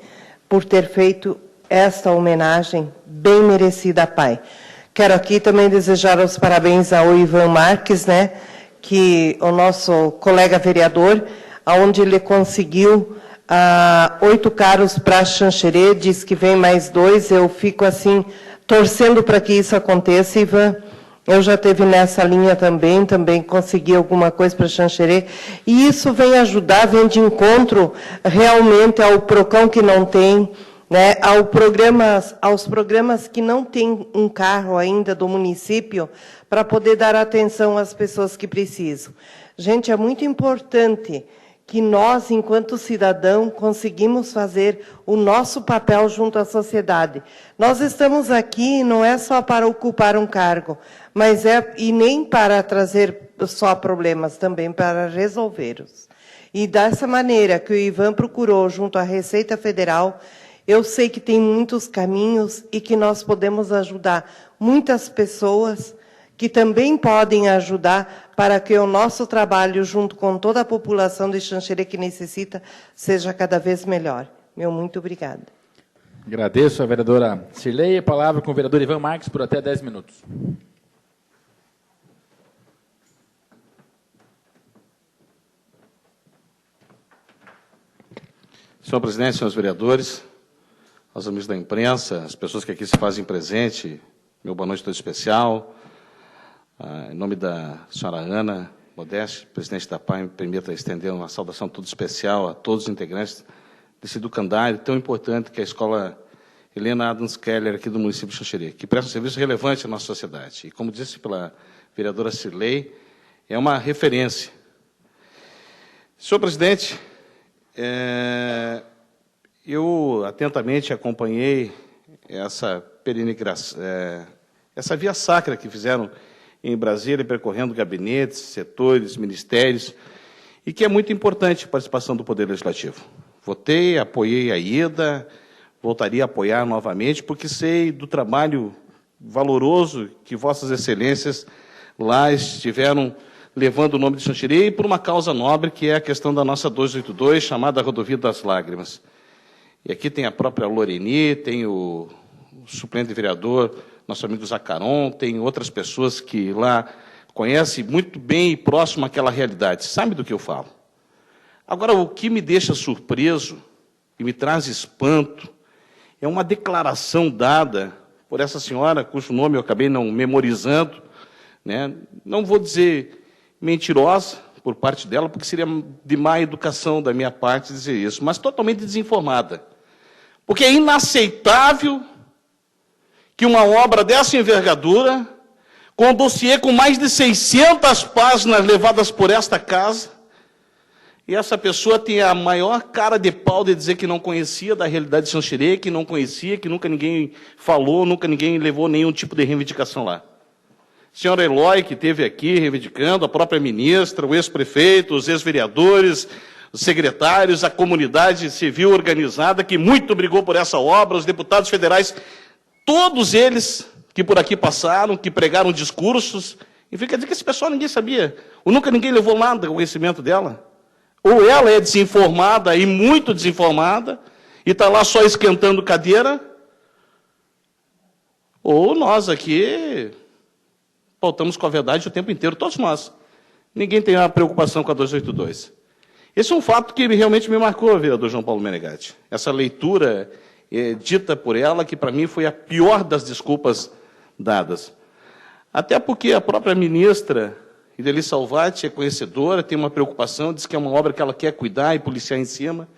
por ter feito esta homenagem bem merecida à PAI. Quero aqui também desejar os parabéns ao Ivan Marques, né, que o nosso colega vereador, onde ele conseguiu 8 carros para Xanxerê, diz que vem mais 2, eu fico assim, torcendo para que isso aconteça, Ivan. Eu já esteve nessa linha também consegui alguma coisa para Xanxerê, e isso vem ajudar, vem de encontro realmente ao PROCON que não tem, né, aos programas que não tem um carro ainda do município, para poder dar atenção às pessoas que precisam. Gente, é muito importante que nós, enquanto cidadão, conseguimos fazer o nosso papel junto à sociedade. Nós estamos aqui não é só para ocupar um cargo, e nem para trazer só problemas, também para resolvê-los. E dessa maneira que o Ivan procurou junto à Receita Federal, eu sei que tem muitos caminhos e que nós podemos ajudar muitas pessoas que também podem ajudar para que o nosso trabalho, junto com toda a população de Xanxerê que necessita, seja cada vez melhor. Meu muito obrigada. Agradeço a vereadora Sirlene. A palavra com o vereador Ivan Marques por até 10 minutos. Senhor presidente, senhores vereadores, aos amigos da imprensa, as pessoas que aqui se fazem presente, meu boa noite todo especial, Em nome da senhora Ana Modeste, presidente da PAI, me permita estender uma saudação toda especial a todos os integrantes desse educandário tão importante que é a Escola Helena Adams Keller, aqui do município de Xanxerê, que presta um serviço relevante à nossa sociedade. E, como disse pela vereadora Cirlei, é uma referência. Senhor presidente, eu atentamente acompanhei essa peregrinação, essa via sacra que fizeram em Brasília, percorrendo gabinetes, setores, ministérios, e que é muito importante a participação do Poder Legislativo. Votei, apoiei a ida, voltaria a apoiar novamente, porque sei do trabalho valoroso que Vossas Excelências lá estiveram levando o nome de Xanxerê e por uma causa nobre, que é a questão da nossa 282, chamada Rodovia das Lágrimas. E aqui tem a própria Loreni, tem o suplente vereador, nosso amigo Zacaron, tem outras pessoas que lá conhecem muito bem e próximo àquela realidade. Sabe do que eu falo? Agora, o que me deixa surpreso e me traz espanto é uma declaração dada por essa senhora, cujo nome eu acabei não memorizando, né? Não vou dizer mentirosa por parte dela, porque seria de má educação da minha parte dizer isso, mas totalmente desinformada. Porque é inaceitável que uma obra dessa envergadura, com um dossiê com mais de 600 páginas levadas por esta casa, e essa pessoa tem a maior cara de pau de dizer que não conhecia da realidade de Xanxerê, que não conhecia, que nunca ninguém falou, nunca ninguém levou nenhum tipo de reivindicação lá. A senhora Eloy, que esteve aqui reivindicando, a própria ministra, o ex-prefeito, os ex-vereadores, os secretários, a comunidade civil organizada, que muito brigou por essa obra, os deputados federais, todos eles que por aqui passaram, que pregaram discursos, enfim, quer dizer que esse pessoal ninguém sabia, ou nunca ninguém levou nada ao conhecimento dela. Ou ela é desinformada, e muito desinformada, e está lá só esquentando cadeira, ou nós aqui pautamos com a verdade o tempo inteiro, todos nós. Ninguém tem uma preocupação com a 282. Esse é um fato que realmente me marcou, vereador João Paulo Menegatti. Essa leitura dita por ela, que para mim foi a pior das desculpas dadas. Até porque a própria ministra Ideli Salvati é conhecedora, tem uma preocupação, diz que é uma obra que ela quer cuidar e policiar em cima.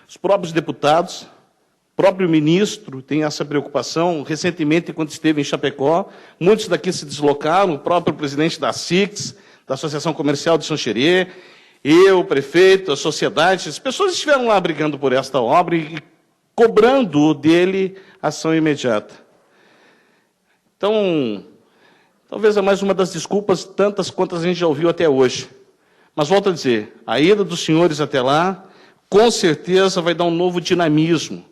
Os próprios deputados, o próprio ministro tem essa preocupação. Recentemente, quando esteve em Chapecó, muitos daqui se deslocaram, o próprio presidente da SICS, da Associação Comercial de Xanxerê, eu, o prefeito, a sociedade, as pessoas estiveram lá brigando por esta obra e cobrando dele ação imediata. Então, talvez é mais uma das desculpas, tantas quantas a gente já ouviu até hoje. Mas volto a dizer, a ida dos senhores até lá, com certeza vai dar um novo dinamismo.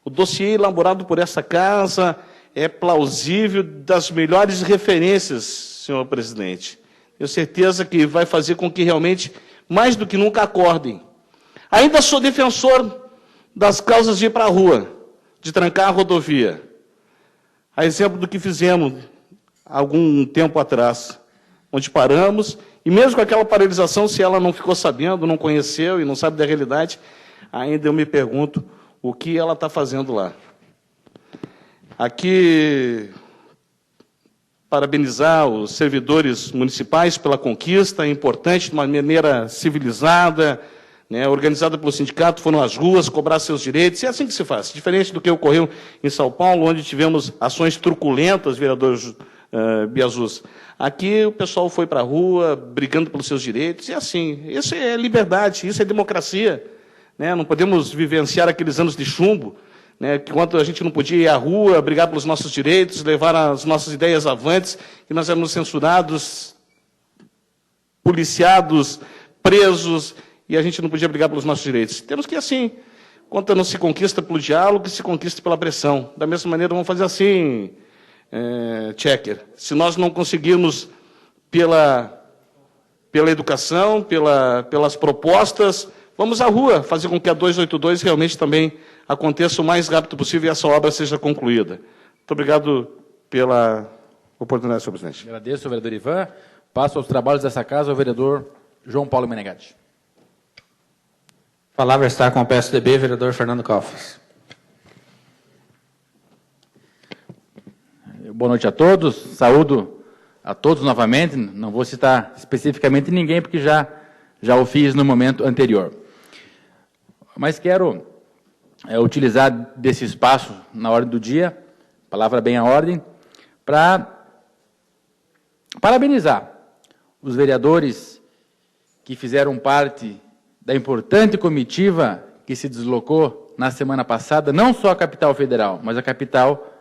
O dossiê elaborado por essa casa é plausível, das melhores referências, senhor presidente. Tenho certeza que vai fazer com que realmente, mais do que nunca, acordem. Ainda sou defensor das causas de ir para a rua, de trancar a rodovia. A exemplo do que fizemos algum tempo atrás, onde paramos, e mesmo com aquela paralisação, se ela não ficou sabendo, não conheceu e não sabe da realidade, ainda eu me pergunto o que ela está fazendo lá. Aqui, parabenizar os servidores municipais pela conquista, é importante, de uma maneira civilizada, né, organizada pelo sindicato, foram às ruas cobrar seus direitos, e é assim que se faz, diferente do que ocorreu em São Paulo, onde tivemos ações truculentas, vereador Biazus. Aqui o pessoal foi para a rua, brigando pelos seus direitos, e assim, isso é liberdade, isso é democracia. Né? Não podemos vivenciar aqueles anos de chumbo, né, que quando a gente não podia ir à rua, brigar pelos nossos direitos, levar as nossas ideias avantes, e nós éramos censurados, policiados, presos, e a gente não podia brigar pelos nossos direitos. Temos que ir assim, quando não se conquista pelo diálogo, se conquista pela pressão. Da mesma maneira, vamos fazer assim, Checker. Se nós não conseguirmos pela educação, pelas propostas, vamos à rua, fazer com que a 282 realmente também aconteça o mais rápido possível e essa obra seja concluída. Muito obrigado pela oportunidade, senhor presidente. Agradeço, vereador Ivan. Passo aos trabalhos dessa casa ao vereador João Paulo Menegatti. A palavra está com o PSDB, vereador Fernando Calfas. Boa noite a todos. Saúdo a todos novamente, não vou citar especificamente ninguém, porque já o fiz no momento anterior. Mas quero utilizar desse espaço na ordem do dia, palavra bem à ordem, para parabenizar os vereadores que fizeram parte da importante comitiva que se deslocou na semana passada, não só a capital federal, mas a capital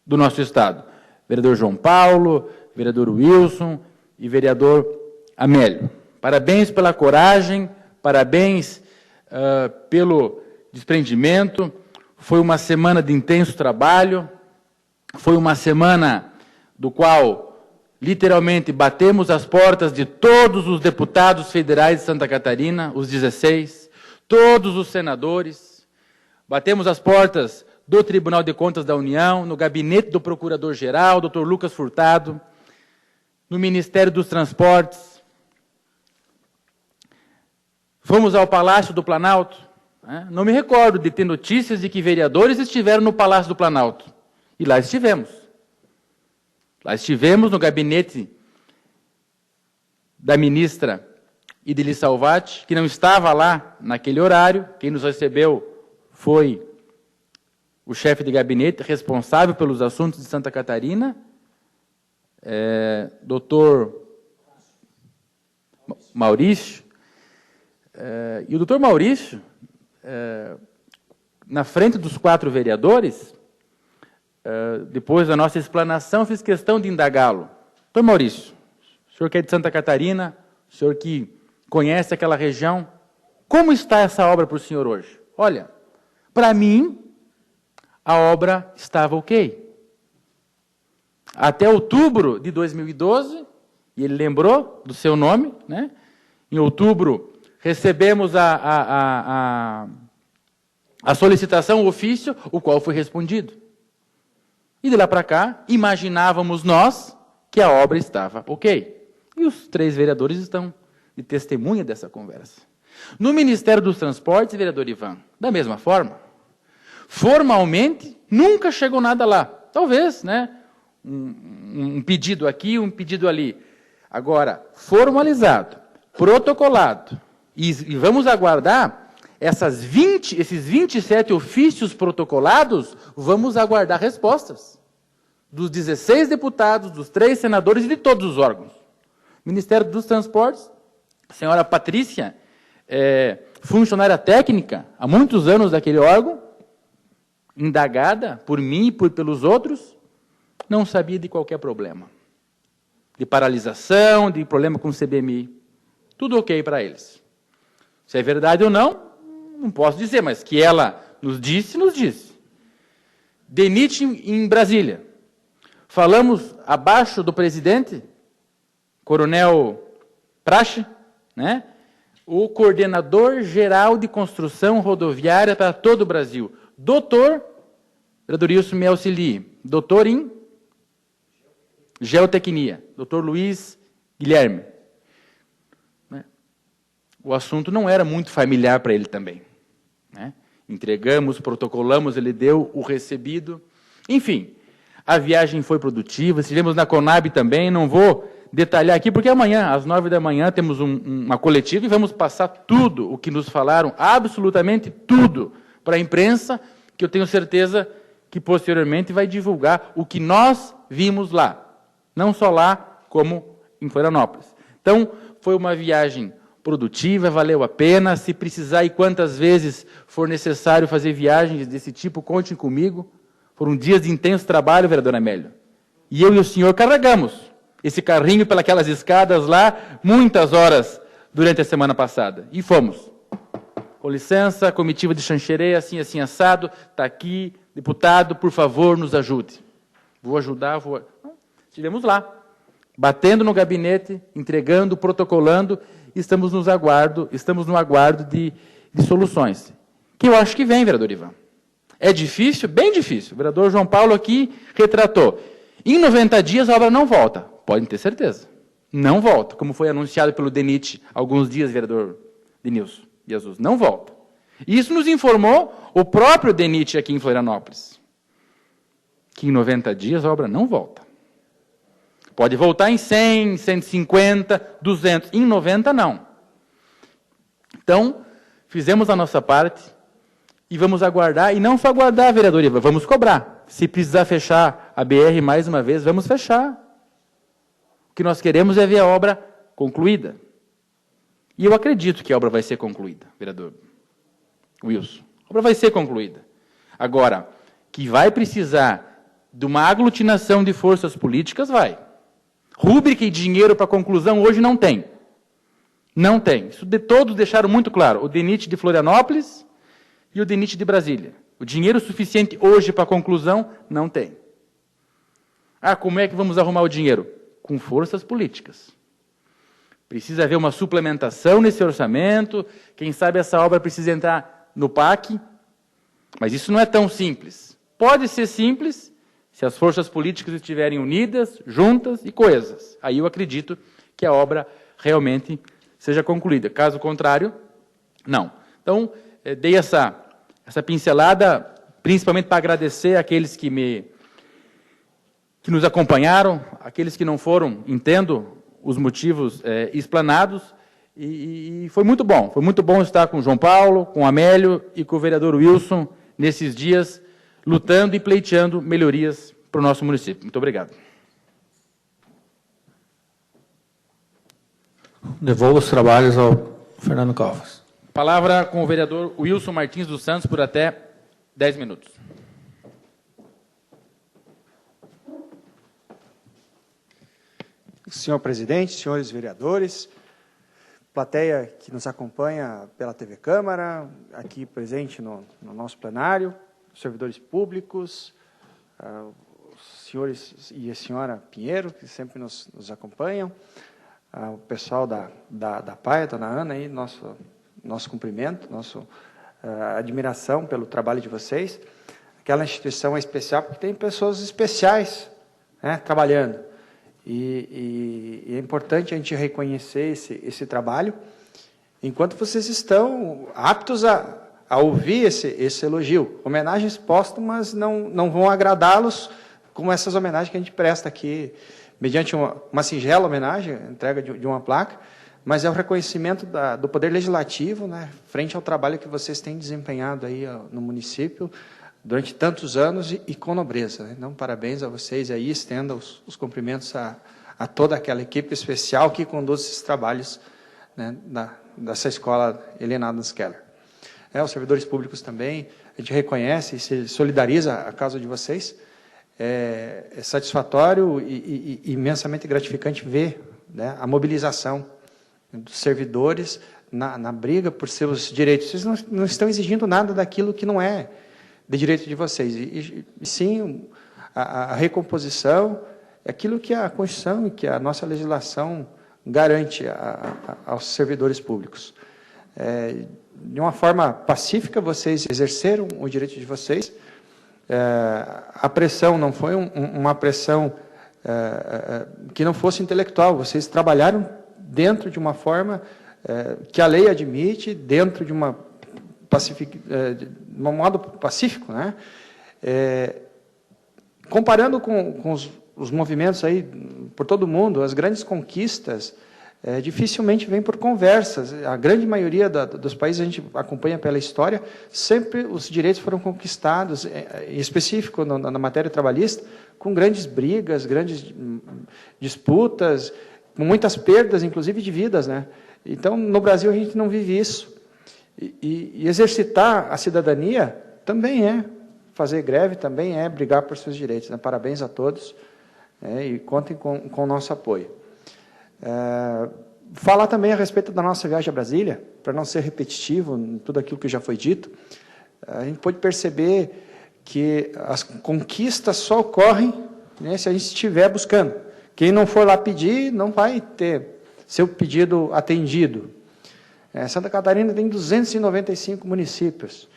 do nosso estado. Vereador João Paulo, vereador Wilson e vereador Amélio. Parabéns pela coragem, parabéns pelo desprendimento. Foi uma semana de intenso trabalho, foi uma semana do qual, literalmente, batemos as portas de todos os deputados federais de Santa Catarina, os 16, todos os senadores, batemos as portas do Tribunal de Contas da União, no gabinete do Procurador-Geral, Dr. Lucas Furtado, no Ministério dos Transportes. Fomos ao Palácio do Planalto. Não me recordo de ter notícias de que vereadores estiveram no Palácio do Planalto. E lá estivemos. Lá estivemos no gabinete da ministra Ideli Salvati, que não estava lá naquele horário. Quem nos recebeu foi o chefe de gabinete responsável pelos assuntos de Santa Catarina, doutor Maurício. E o doutor Maurício, na frente dos 4 vereadores, depois da nossa explanação, fiz questão de indagá-lo. Doutor Maurício, o senhor que é de Santa Catarina, o senhor que conhece aquela região, como está essa obra para o senhor hoje? Olha, para mim, a obra estava ok. Até outubro de 2012, e ele lembrou do seu nome, né? Em outubro, recebemos a solicitação, o ofício, o qual foi respondido. E de lá para cá, imaginávamos nós que a obra estava ok. E os 3 vereadores estão de testemunha dessa conversa. No Ministério dos Transportes, vereador Ivan, da mesma forma, formalmente, nunca chegou nada lá. Talvez, né? Um pedido aqui, um pedido ali. Agora, formalizado, protocolado, e vamos aguardar esses 27 ofícios protocolados, vamos aguardar respostas dos 16 deputados, dos 3 senadores e de todos os órgãos. Ministério dos Transportes, a senhora Patrícia, funcionária técnica, há muitos anos daquele órgão, indagada por mim e pelos outros, não sabia de qualquer problema. De paralisação, de problema com o CBMI. Tudo ok para eles. Se é verdade ou não, não posso dizer, mas que ela nos disse, nos disse. DENIT em Brasília. Falamos abaixo do presidente, Coronel Praxe, né? O coordenador geral de construção rodoviária para todo o Brasil. Doutor, vereador Wilson me auxilie, doutor em geotecnia, doutor Luiz Guilherme. O assunto não era muito familiar para ele também. Né? Entregamos, protocolamos, ele deu o recebido. Enfim, a viagem foi produtiva, estivemos na Conab também, não vou detalhar aqui, porque amanhã, às 9 da manhã, temos uma coletiva e vamos passar tudo o que nos falaram, absolutamente tudo, para a imprensa, que eu tenho certeza que posteriormente vai divulgar o que nós vimos lá. Não só lá, como em Florianópolis. Então, foi uma viagem produtiva, valeu a pena. Se precisar e quantas vezes for necessário fazer viagens desse tipo, contem comigo. Foram dias de intenso trabalho, vereador Amélio. E eu e o senhor carregamos esse carrinho pelas escadas lá, muitas horas durante a semana passada. E fomos. Com licença, comitiva de Xanxerê, assim, assado, está aqui, deputado, por favor, nos ajude. Vou ajudar, estivemos lá, batendo no gabinete, entregando, protocolando, estamos no aguardo de soluções. Que eu acho que vem, vereador Ivan. É difícil? Bem difícil. O vereador João Paulo aqui retratou. Em 90 dias a obra não volta. Podem ter certeza. Não volta, como foi anunciado pelo DENIT há alguns dias, vereador Denilson Jesus. Não volta. Isso nos informou o próprio DENIT aqui em Florianópolis. Que em 90 dias a obra não volta. Pode voltar em 100, 150, 200. Em 90, não. Então, fizemos a nossa parte e vamos aguardar. E não só aguardar, vereador Iva, vamos cobrar. Se precisar fechar a BR mais uma vez, vamos fechar. O que nós queremos é ver a obra concluída. E eu acredito que a obra vai ser concluída, vereador Wilson. A obra vai ser concluída. Agora, que vai precisar de uma aglutinação de forças políticas, vai. Rúbrica e dinheiro para conclusão hoje não tem. Não tem. Isso todos deixaram muito claro. O DENIT de Florianópolis e o DENIT de Brasília. O dinheiro suficiente hoje para conclusão não tem. Ah, como é que vamos arrumar o dinheiro? Com forças políticas. Precisa haver uma suplementação nesse orçamento. Quem sabe essa obra precisa entrar no PAC. Mas isso não é tão simples. Pode ser simples se as forças políticas estiverem unidas, juntas e coesas. Aí eu acredito que a obra realmente seja concluída. Caso contrário, não. Então, dei essa pincelada, principalmente para agradecer àqueles que nos acompanharam, aqueles que não foram, entendo os motivos explanados, e foi muito bom estar com o João Paulo, com o Amélio e com o vereador Wilson nesses dias, lutando e pleiteando melhorias para o nosso município. Muito obrigado. Devolvo os trabalhos ao Fernando Calfas. Palavra com o vereador Wilson Martins dos Santos por até 10 minutos. Senhor presidente, senhores vereadores, plateia que nos acompanha pela TV Câmara, aqui presente no nosso plenário, servidores públicos, os senhores e a senhora Pinheiro, que sempre nos acompanham, o pessoal da PAI, a dona Ana, aí, nosso cumprimento, nossa admiração pelo trabalho de vocês. Aquela instituição é especial porque tem pessoas especiais, né, trabalhando. E é importante a gente reconhecer esse trabalho, enquanto vocês estão aptos a ouvir esse elogio. Homenagens póstumas não vão agradá-los como essas homenagens que a gente presta aqui, mediante uma singela homenagem, a entrega de uma placa, mas é o reconhecimento do Poder Legislativo, né, frente ao trabalho que vocês têm desempenhado aí no município durante tantos anos e com nobreza. Né? Então, parabéns a vocês aí, estenda os cumprimentos a toda aquela equipe especial que conduz esses trabalhos, né, dessa escola Helena Adams Keller. Os servidores públicos também, a gente reconhece e se solidariza a causa de vocês. É satisfatório e imensamente gratificante ver, né, a mobilização dos servidores na briga por seus direitos. Vocês não estão exigindo nada daquilo que não é de direito de vocês, e sim a recomposição, aquilo que a Constituição e que a nossa legislação garante aos servidores públicos. De uma forma pacífica, vocês exerceram o direito de vocês. A pressão não foi uma pressão que não fosse intelectual, vocês trabalharam dentro de uma forma que a lei admite, dentro de um modo pacífico, né? Comparando com os movimentos aí por todo o mundo, as grandes conquistas dificilmente vêm por conversas. A grande maioria dos países, a gente acompanha pela história, sempre os direitos foram conquistados, em específico na matéria trabalhista, com grandes brigas, grandes disputas, com muitas perdas, inclusive de vidas, né? Então, no Brasil, a gente não vive isso. E exercitar a cidadania também é fazer greve, também é brigar por seus direitos. Né? Parabéns a todos, e contem com o nosso apoio. Falar também a respeito da nossa viagem a Brasília, para não ser repetitivo em tudo aquilo que já foi dito, a gente pode perceber que as conquistas só ocorrem, né, se a gente estiver buscando. Quem não for lá pedir, não vai ter seu pedido atendido. Santa Catarina tem 295 municípios,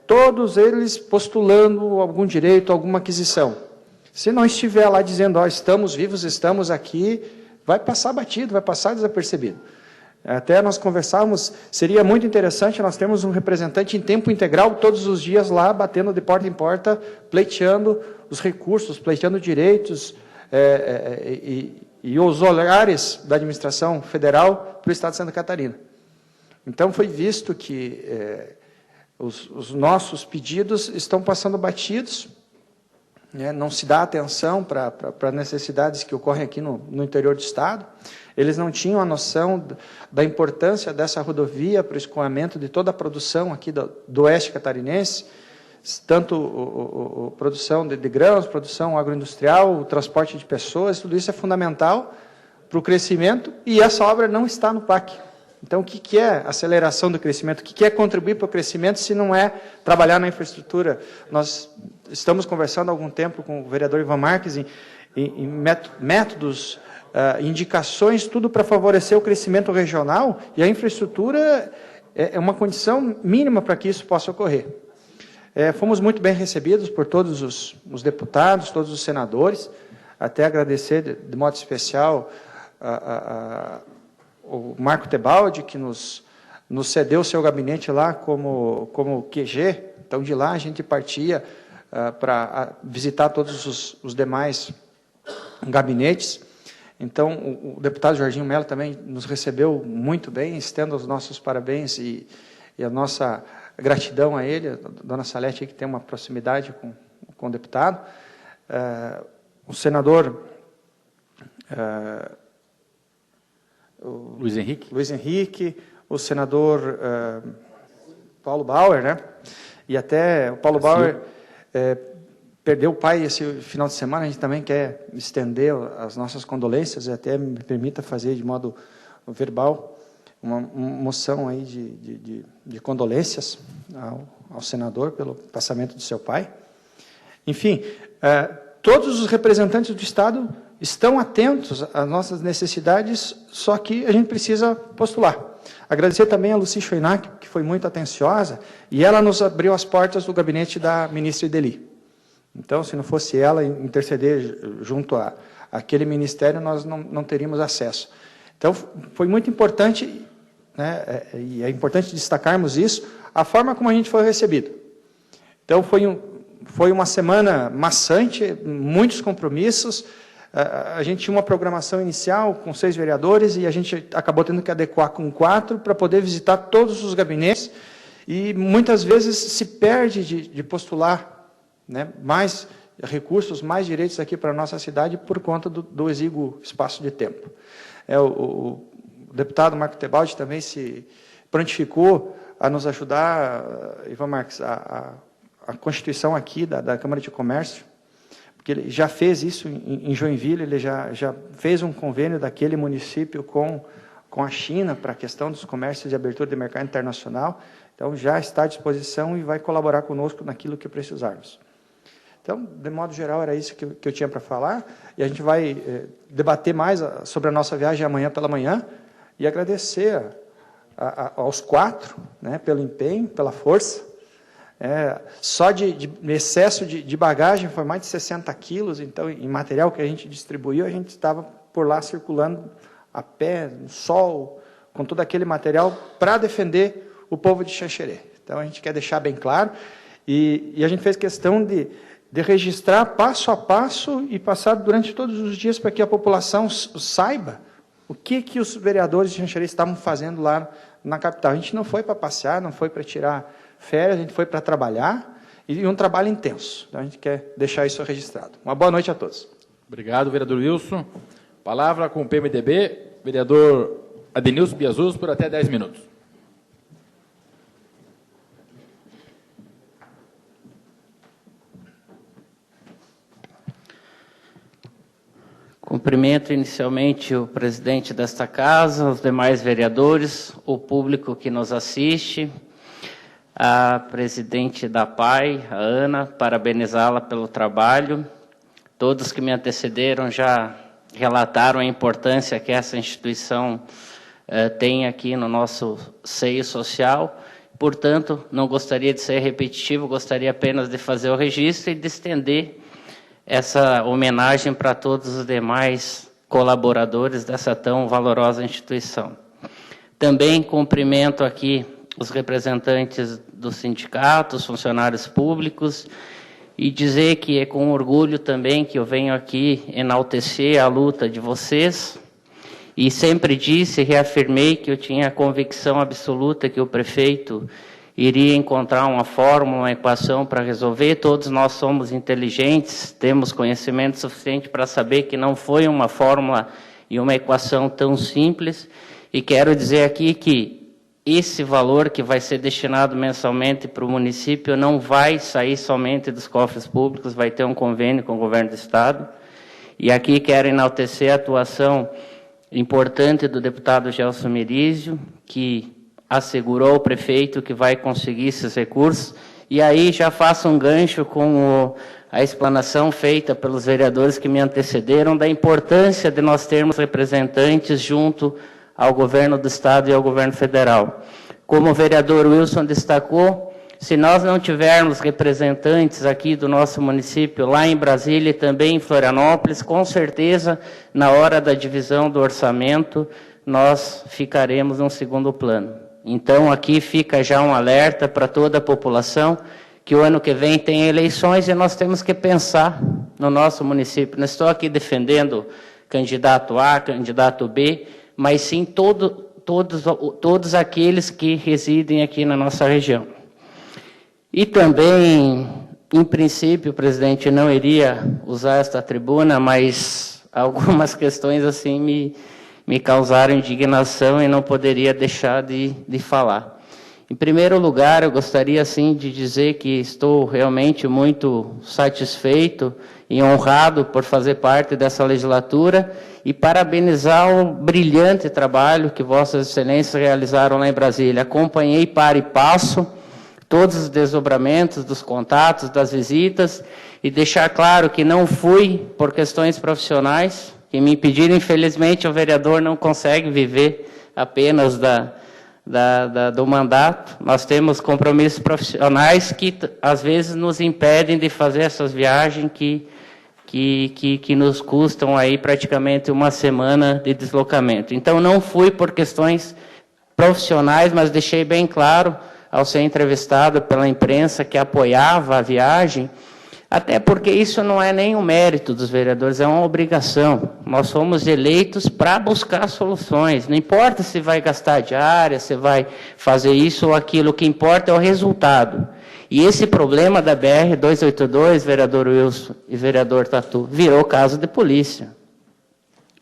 todos eles postulando algum direito, alguma aquisição. Se não estiver lá dizendo, estamos vivos, estamos aqui, vai passar batido, vai passar desapercebido. Até nós conversávamos, seria muito interessante nós termos um representante em tempo integral, todos os dias lá, batendo de porta em porta, pleiteando os recursos, pleiteando direitos, e os olhares da administração federal para o Estado de Santa Catarina. Então, foi visto que os nossos pedidos estão passando batidos, né, não se dá atenção para necessidades que ocorrem aqui no interior do Estado. Eles não tinham a noção da importância dessa rodovia para o escoamento de toda a produção aqui do oeste catarinense, tanto produção de grãos, produção agroindustrial, o transporte de pessoas, tudo isso é fundamental para o crescimento, e essa obra não está no PAC. Então, o que é aceleração do crescimento? O que é contribuir para o crescimento se não é trabalhar na infraestrutura? Nós estamos conversando há algum tempo com o vereador Ivan Marques em métodos, indicações, tudo para favorecer o crescimento regional, e a infraestrutura é uma condição mínima para que isso possa ocorrer. Fomos muito bem recebidos por todos os deputados, todos os senadores, até agradecer de modo especial o Marco Tebaldi, que nos cedeu o seu gabinete lá como QG. Então, de lá a gente partia para visitar todos os demais gabinetes. Então, o deputado Jorginho Melo também nos recebeu muito bem, estendo os nossos parabéns e a nossa gratidão a ele, a dona Salete, que tem uma proximidade com o deputado. O senador Luiz Henrique, o senador Paulo Bauer, né? E até o Paulo Bauer perdeu o pai esse final de semana. A gente também quer estender as nossas condolências, e até me permita fazer de modo verbal uma moção aí de condolências ao senador pelo passamento do seu pai. Enfim, todos os representantes do Estado estão atentos às nossas necessidades, só que a gente precisa postular. Agradecer também a Lucy Schoenack, que foi muito atenciosa, e ela nos abriu as portas do gabinete da ministra Ideli. Então, se não fosse ela interceder junto àquele ministério, nós não teríamos acesso. Então, foi muito importante, né, e é importante destacarmos isso, a forma como a gente foi recebido. Então, foi uma semana maçante, muitos compromissos. A gente tinha uma programação inicial com 6 vereadores, e a gente acabou tendo que adequar com 4 para poder visitar todos os gabinetes, e muitas vezes se perde de postular, né, mais recursos, mais direitos aqui para a nossa cidade por conta do exíguo espaço de tempo. O deputado Marco Tebaldi também se prontificou a nos ajudar, Ivan Marques, a constituição aqui da Câmara de Comércio, porque ele já fez isso em Joinville, ele já fez um convênio daquele município com a China para a questão dos comércios de abertura de mercado internacional. Então, já está à disposição e vai colaborar conosco naquilo que precisarmos. Então, de modo geral, era isso que eu tinha para falar, e a gente vai debater mais sobre a nossa viagem amanhã pela manhã, e agradecer aos 4, né, pelo empenho, pela força. Só de excesso de bagagem foi mais de 60 quilos, então, em material que a gente distribuiu, a gente estava por lá circulando a pé, no sol, com todo aquele material para defender o povo de Xanxerê. Então, a gente quer deixar bem claro, e a gente fez questão de registrar passo a passo e passar durante todos os dias para que a população saiba o que os vereadores de Xanxerê estavam fazendo lá na capital. A gente não foi para passear, não foi para tirar férias, a gente foi para trabalhar, e um trabalho intenso. Então, a gente quer deixar isso registrado. Uma boa noite a todos. Obrigado, vereador Wilson. Palavra com o PMDB, vereador Adenilson Biasus, por até 10 minutos. Cumprimento inicialmente o presidente desta casa, os demais vereadores, o público que nos assiste, a presidente da PAI, a Ana, parabenizá-la pelo trabalho. Todos que me antecederam já relataram a importância que essa instituição tem aqui no nosso seio social. Portanto, não gostaria de ser repetitivo, gostaria apenas de fazer o registro e de estender essa homenagem para todos os demais colaboradores dessa tão valorosa instituição. Também cumprimento aqui os representantes dos sindicatos, funcionários públicos e dizer que é com orgulho também que eu venho aqui enaltecer a luta de vocês. E sempre disse e reafirmei que eu tinha a convicção absoluta que o prefeito iria encontrar uma fórmula, uma equação para resolver. Todos nós somos inteligentes, temos conhecimento suficiente para saber que não foi uma fórmula e uma equação tão simples. E quero dizer aqui que esse valor que vai ser destinado mensalmente para o município não vai sair somente dos cofres públicos, vai ter um convênio com o governo do Estado. E aqui quero enaltecer a atuação importante do deputado Gelson Merizio, que assegurou ao prefeito que vai conseguir esses recursos. E aí já faço um gancho com a explanação feita pelos vereadores que me antecederam da importância de nós termos representantes junto ao governo do Estado e ao governo federal. Como o vereador Wilson destacou, se nós não tivermos representantes aqui do nosso município, lá em Brasília e também em Florianópolis, com certeza, na hora da divisão do orçamento, nós ficaremos no segundo plano. Então, aqui fica já um alerta para toda a população, que o ano que vem tem eleições e nós temos que pensar no nosso município. Não estou aqui defendendo candidato A, candidato B, mas sim todos aqueles que residem aqui na nossa região. E também, em princípio, presidente, não iria usar esta tribuna, mas algumas questões assim me causaram indignação e não poderia deixar de falar. Em primeiro lugar, eu gostaria assim de dizer que estou realmente muito satisfeito e honrado por fazer parte dessa legislatura e parabenizar o brilhante trabalho que Vossas Excelências realizaram lá em Brasília. Acompanhei para e passo todos os desdobramentos dos contatos, das visitas, e deixar claro que não fui por questões profissionais, que me impediram, infelizmente, o vereador não consegue viver apenas do mandato. Nós temos compromissos profissionais que, às vezes, nos impedem de fazer essas viagens que nos custam aí praticamente uma semana de deslocamento. Então, não fui por questões profissionais, mas deixei bem claro, ao ser entrevistado pela imprensa, que apoiava a viagem, até porque isso não é nem um mérito dos vereadores, é uma obrigação. Nós somos eleitos para buscar soluções. Não importa se vai gastar diária, se vai fazer isso ou aquilo, o que importa é o resultado. E esse problema da BR-282, vereador Wilson e vereador Tatu, virou caso de polícia.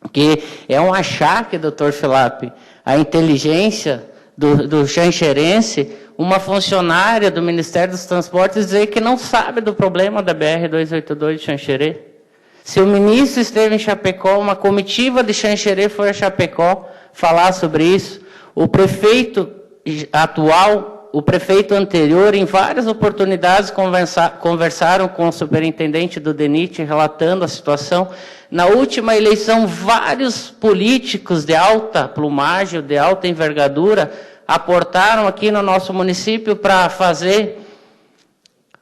Porque é um achaque, doutor Filap, a inteligência do xanxerense, uma funcionária do Ministério dos Transportes dizer que não sabe do problema da BR-282 de Xanxerê. Se o ministro esteve em Chapecó, uma comitiva de Xanxerê foi a Chapecó falar sobre isso. O prefeito atual, o prefeito anterior, em várias oportunidades conversaram com o superintendente do DENIT, relatando a situação. Na última eleição, vários políticos de alta plumagem, de alta envergadura, aportaram aqui no nosso município para fazer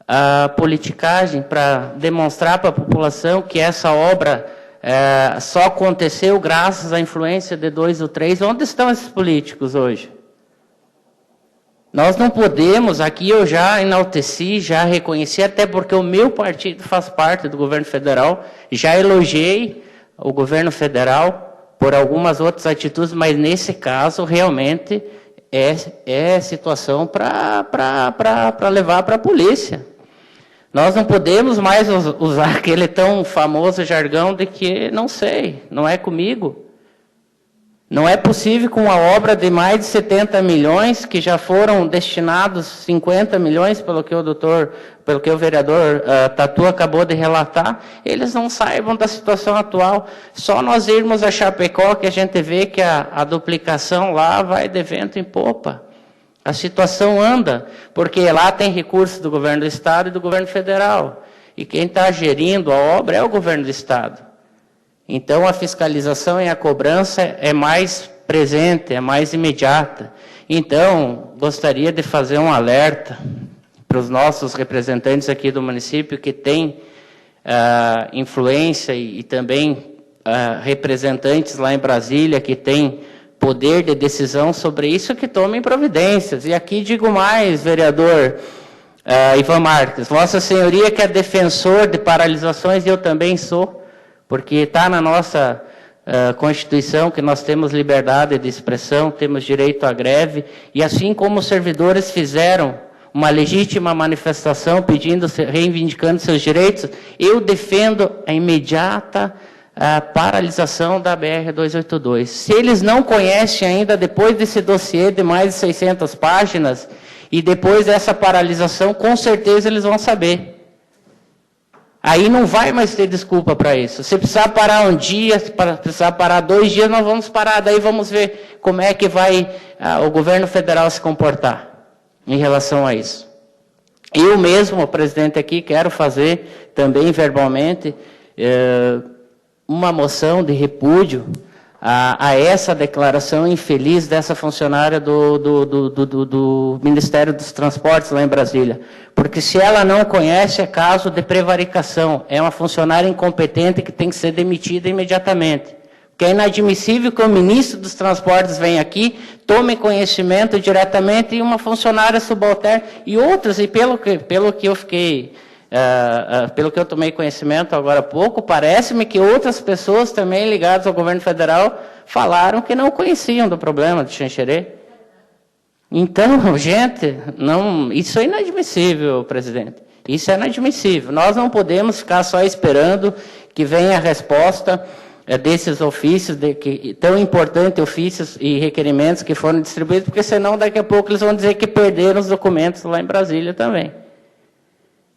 a politicagem, para demonstrar para a população que essa obra só aconteceu graças à influência de 2 ou 3. Onde estão esses políticos hoje? Nós não podemos, aqui eu já enalteci, já reconheci, até porque o meu partido faz parte do governo federal, já elogiei o governo federal por algumas outras atitudes, mas nesse caso realmente é situação para levar para a polícia. Nós não podemos mais usar aquele tão famoso jargão de que não sei, não é comigo. Não é possível com uma obra de mais de 70 milhões, que já foram destinados 50 milhões, pelo que o vereador Tatu acabou de relatar, eles não saibam da situação atual. Só nós irmos a Chapecó, que a gente vê que a duplicação lá vai de vento em popa. A situação anda, porque lá tem recursos do governo do Estado e do governo federal. E quem está gerindo a obra é o governo do Estado. Então, a fiscalização e a cobrança é mais presente, é mais imediata. Então, gostaria de fazer um alerta para os nossos representantes aqui do município que têm influência e também representantes lá em Brasília que têm poder de decisão sobre isso, que tomem providências. E aqui digo mais, vereador Ivan Marques, Vossa Senhoria que é defensor de paralisações, e eu também sou, porque está na nossa Constituição que nós temos liberdade de expressão, temos direito à greve, e assim como os servidores fizeram uma legítima manifestação pedindo, reivindicando seus direitos, eu defendo a imediata paralisação da BR-282. Se eles não conhecem ainda, depois desse dossiê de mais de 600 páginas, e depois dessa paralisação, com certeza eles vão saber. Aí não vai mais ter desculpa para isso. Se precisar parar um dia, se precisar parar 2 dias, nós vamos parar. Daí vamos ver como é que vai o governo federal se comportar em relação a isso. Eu mesmo, presidente, aqui quero fazer também verbalmente uma moção de repúdio a essa declaração infeliz dessa funcionária do Ministério dos Transportes lá em Brasília. Porque se ela não conhece, é caso de prevaricação. É uma funcionária incompetente que tem que ser demitida imediatamente. Porque é inadmissível que o ministro dos Transportes venha aqui, tome conhecimento diretamente e uma funcionária subalterna e outras, e pelo que eu fiquei... pelo que eu tomei conhecimento agora há pouco, parece-me que outras pessoas também ligadas ao governo federal falaram que não conheciam do problema de Xanxerê. Então, gente, isso é inadmissível, presidente. Isso é inadmissível. Nós não podemos ficar só esperando que venha a resposta desses ofícios, tão importantes ofícios e requerimentos que foram distribuídos, porque senão daqui a pouco eles vão dizer que perderam os documentos lá em Brasília também.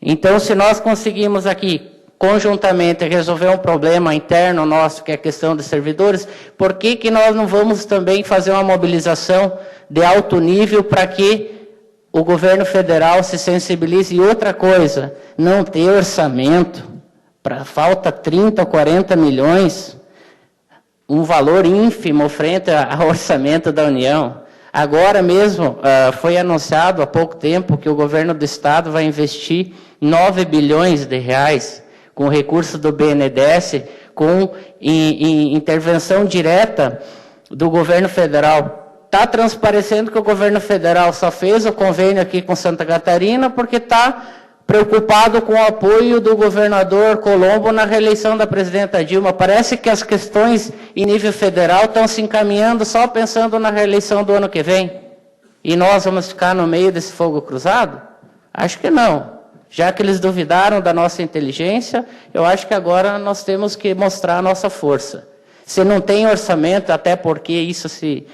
Então, se nós conseguimos aqui, conjuntamente, resolver um problema interno nosso, que é a questão dos servidores, por que nós não vamos também fazer uma mobilização de alto nível para que o governo federal se sensibilize? E outra coisa, não ter orçamento, falta 30 ou 40 milhões, um valor ínfimo frente ao orçamento da União. Agora mesmo, foi anunciado há pouco tempo que o governo do Estado vai investir 9 bilhões de reais com recursos do BNDES, com intervenção direta do governo federal. Está transparecendo que o governo federal só fez o convênio aqui com Santa Catarina porque está preocupado com o apoio do governador Colombo na reeleição da presidenta Dilma. Parece que as questões em nível federal estão se encaminhando só pensando na reeleição do ano que vem. E nós vamos ficar no meio desse fogo cruzado? Acho que não. Já que eles duvidaram da nossa inteligência, eu acho que agora nós temos que mostrar a nossa força. Se não tem orçamento, até porque isso, se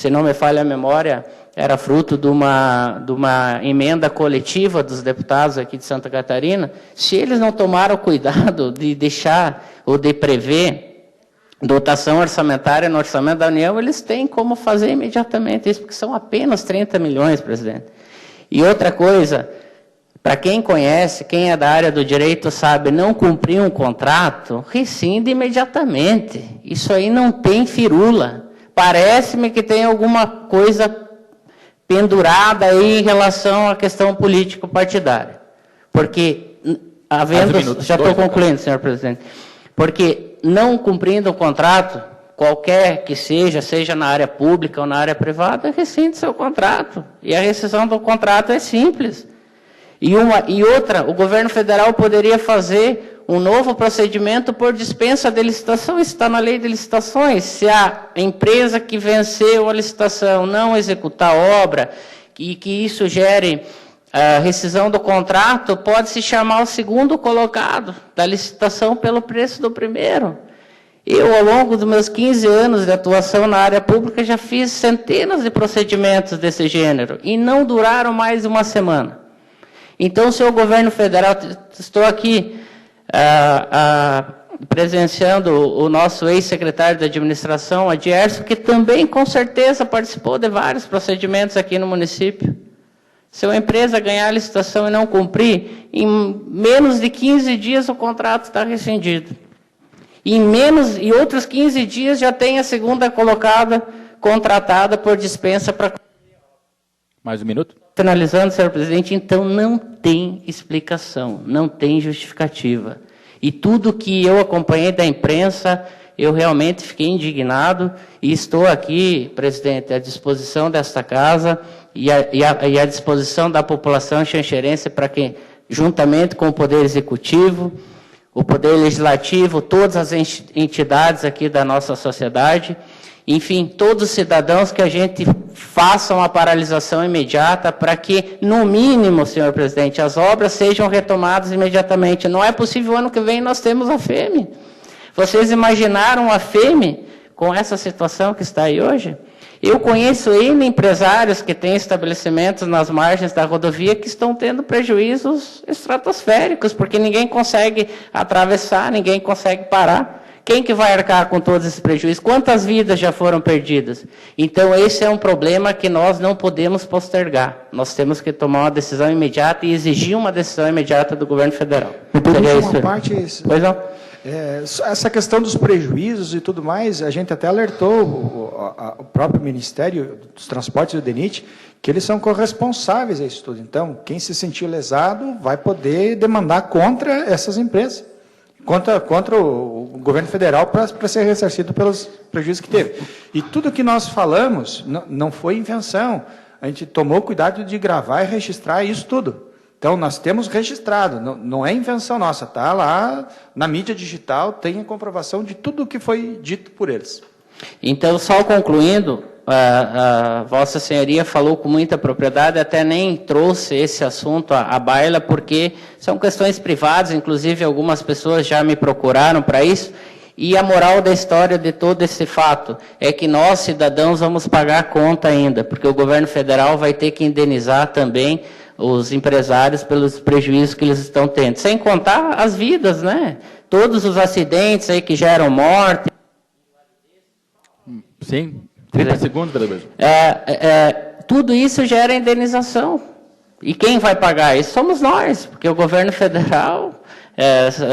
não me falha a memória, era fruto de uma emenda coletiva dos deputados aqui de Santa Catarina, se eles não tomaram cuidado de deixar ou de prever dotação orçamentária no orçamento da União, eles têm como fazer imediatamente isso, porque são apenas 30 milhões, presidente. E outra coisa, para quem conhece, quem é da área do direito sabe, não cumprir um contrato, rescinde imediatamente. Isso aí não tem firula. Parece-me que tem alguma coisa pendurada aí em relação à questão político-partidária. Porque, já estou concluindo, senhor presidente, porque não cumprindo o contrato, qualquer que seja na área pública ou na área privada, rescinde seu contrato. E a rescisão do contrato é simples. E outra, o governo federal poderia fazer um novo procedimento por dispensa de licitação. Isso está na lei de licitações. Se a empresa que venceu a licitação não executar a obra e que isso gere a rescisão do contrato, pode-se chamar o segundo colocado da licitação pelo preço do primeiro. Eu, ao longo dos meus 15 anos de atuação na área pública, já fiz centenas de procedimentos desse gênero e não duraram mais de uma semana. Então, senhor governo federal, estou aqui presenciando o nosso ex-secretário de administração, Adierso, que também, com certeza, participou de vários procedimentos aqui no município. Se uma empresa ganhar a licitação e não cumprir, em menos de 15 dias o contrato está rescindido. E outros 15 dias já tem a segunda colocada contratada por dispensa para... Mais um minuto. Finalizando, senhor presidente, então não tem explicação, não tem justificativa. E tudo que eu acompanhei da imprensa, eu realmente fiquei indignado e estou aqui, presidente, à disposição desta casa e à disposição da população xanxerense para que, juntamente com o Poder Executivo, o Poder Legislativo, todas as entidades aqui da nossa sociedade, enfim, todos os cidadãos, que a gente faça uma paralisação imediata para que, no mínimo, senhor presidente, as obras sejam retomadas imediatamente. Não é possível, ano que vem nós temos a FEME. Vocês imaginaram a FEME com essa situação que está aí hoje? Eu conheço N empresários que têm estabelecimentos nas margens da rodovia que estão tendo prejuízos estratosféricos, porque ninguém consegue atravessar, ninguém consegue parar. Quem que vai arcar com todos esses prejuízos? Quantas vidas já foram perdidas? Então, esse é um problema que nós não podemos postergar. Nós temos que tomar uma decisão imediata e exigir uma decisão imediata do governo federal. Seria isso? Uma parte... Pois não? Essa questão dos prejuízos e tudo mais, a gente até alertou o próprio Ministério dos Transportes e do DENIT, que eles são corresponsáveis a isso tudo. Então, quem se sentir lesado vai poder demandar contra essas empresas, contra o governo federal, para ser ressarcido pelos prejuízos que teve. E tudo que nós falamos não foi invenção. A gente tomou cuidado de gravar e registrar isso tudo. Então, nós temos registrado, não é invenção nossa, está lá na mídia digital, tem a comprovação de tudo o que foi dito por eles. Então, só concluindo, a Vossa Senhoria falou com muita propriedade, até nem trouxe esse assunto à baila, porque são questões privadas, inclusive algumas pessoas já me procuraram para isso, e a moral da história de todo esse fato é que nós, cidadãos, vamos pagar a conta ainda, porque o governo federal vai ter que indenizar também os empresários pelos prejuízos que eles estão tendo. Sem contar as vidas, né? Todos os acidentes aí que geram morte. Sim, 30 segundos, vereador. Tudo isso gera indenização. E quem vai pagar isso? Somos nós, porque o governo federal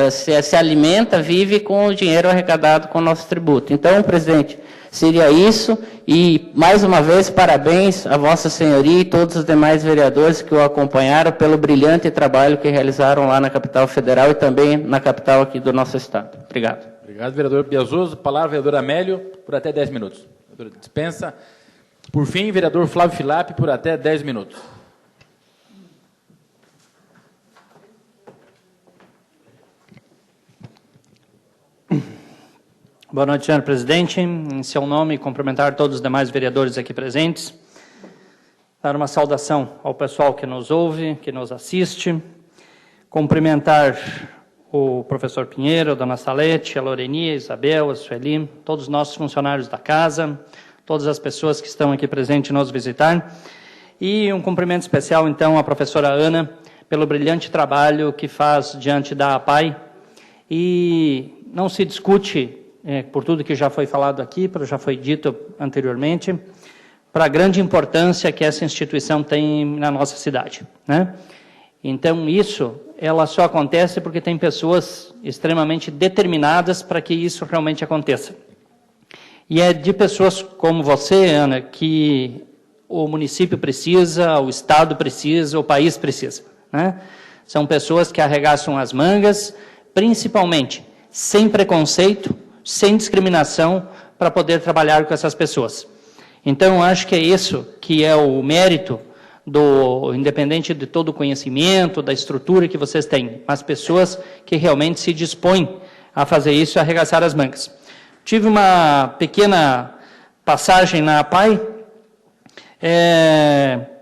se alimenta, vive com o dinheiro arrecadado com o nosso tributo. Então, presidente, seria isso, e mais uma vez parabéns a Vossa Senhoria e todos os demais vereadores que o acompanharam pelo brilhante trabalho que realizaram lá na capital federal e também na capital aqui do nosso estado. Obrigado. Obrigado, vereador Piazzoso. Palavra, vereador Amélio, por até 10 minutos. Vereador dispensa. Por fim, vereador Flávio Filap, por até 10 minutos. Boa noite, senhor presidente. Em seu nome, cumprimentar todos os demais vereadores aqui presentes. Dar uma saudação ao pessoal que nos ouve, que nos assiste. Cumprimentar o professor Pinheiro, a dona Salete, a Loreni, a Isabel, a Sueli, todos os nossos funcionários da casa, todas as pessoas que estão aqui presentes nos visitar. E um cumprimento especial, então, à professora Ana, pelo brilhante trabalho que faz diante da APAI. E não se discute, por tudo que já foi falado aqui, já foi dito anteriormente, para a grande importância que essa instituição tem na nossa cidade, né? Então, isso, ela só acontece porque tem pessoas extremamente determinadas para que isso realmente aconteça. E é de pessoas como você, Ana, que o município precisa, o Estado precisa, o país precisa, né? São pessoas que arregaçam as mangas, principalmente sem preconceito, sem discriminação, para poder trabalhar com essas pessoas. Então, acho que é isso que é o mérito independente de todo o conhecimento, da estrutura que vocês têm, mas pessoas que realmente se dispõem a fazer isso e arregaçar as mangas. Tive uma pequena passagem na APAI,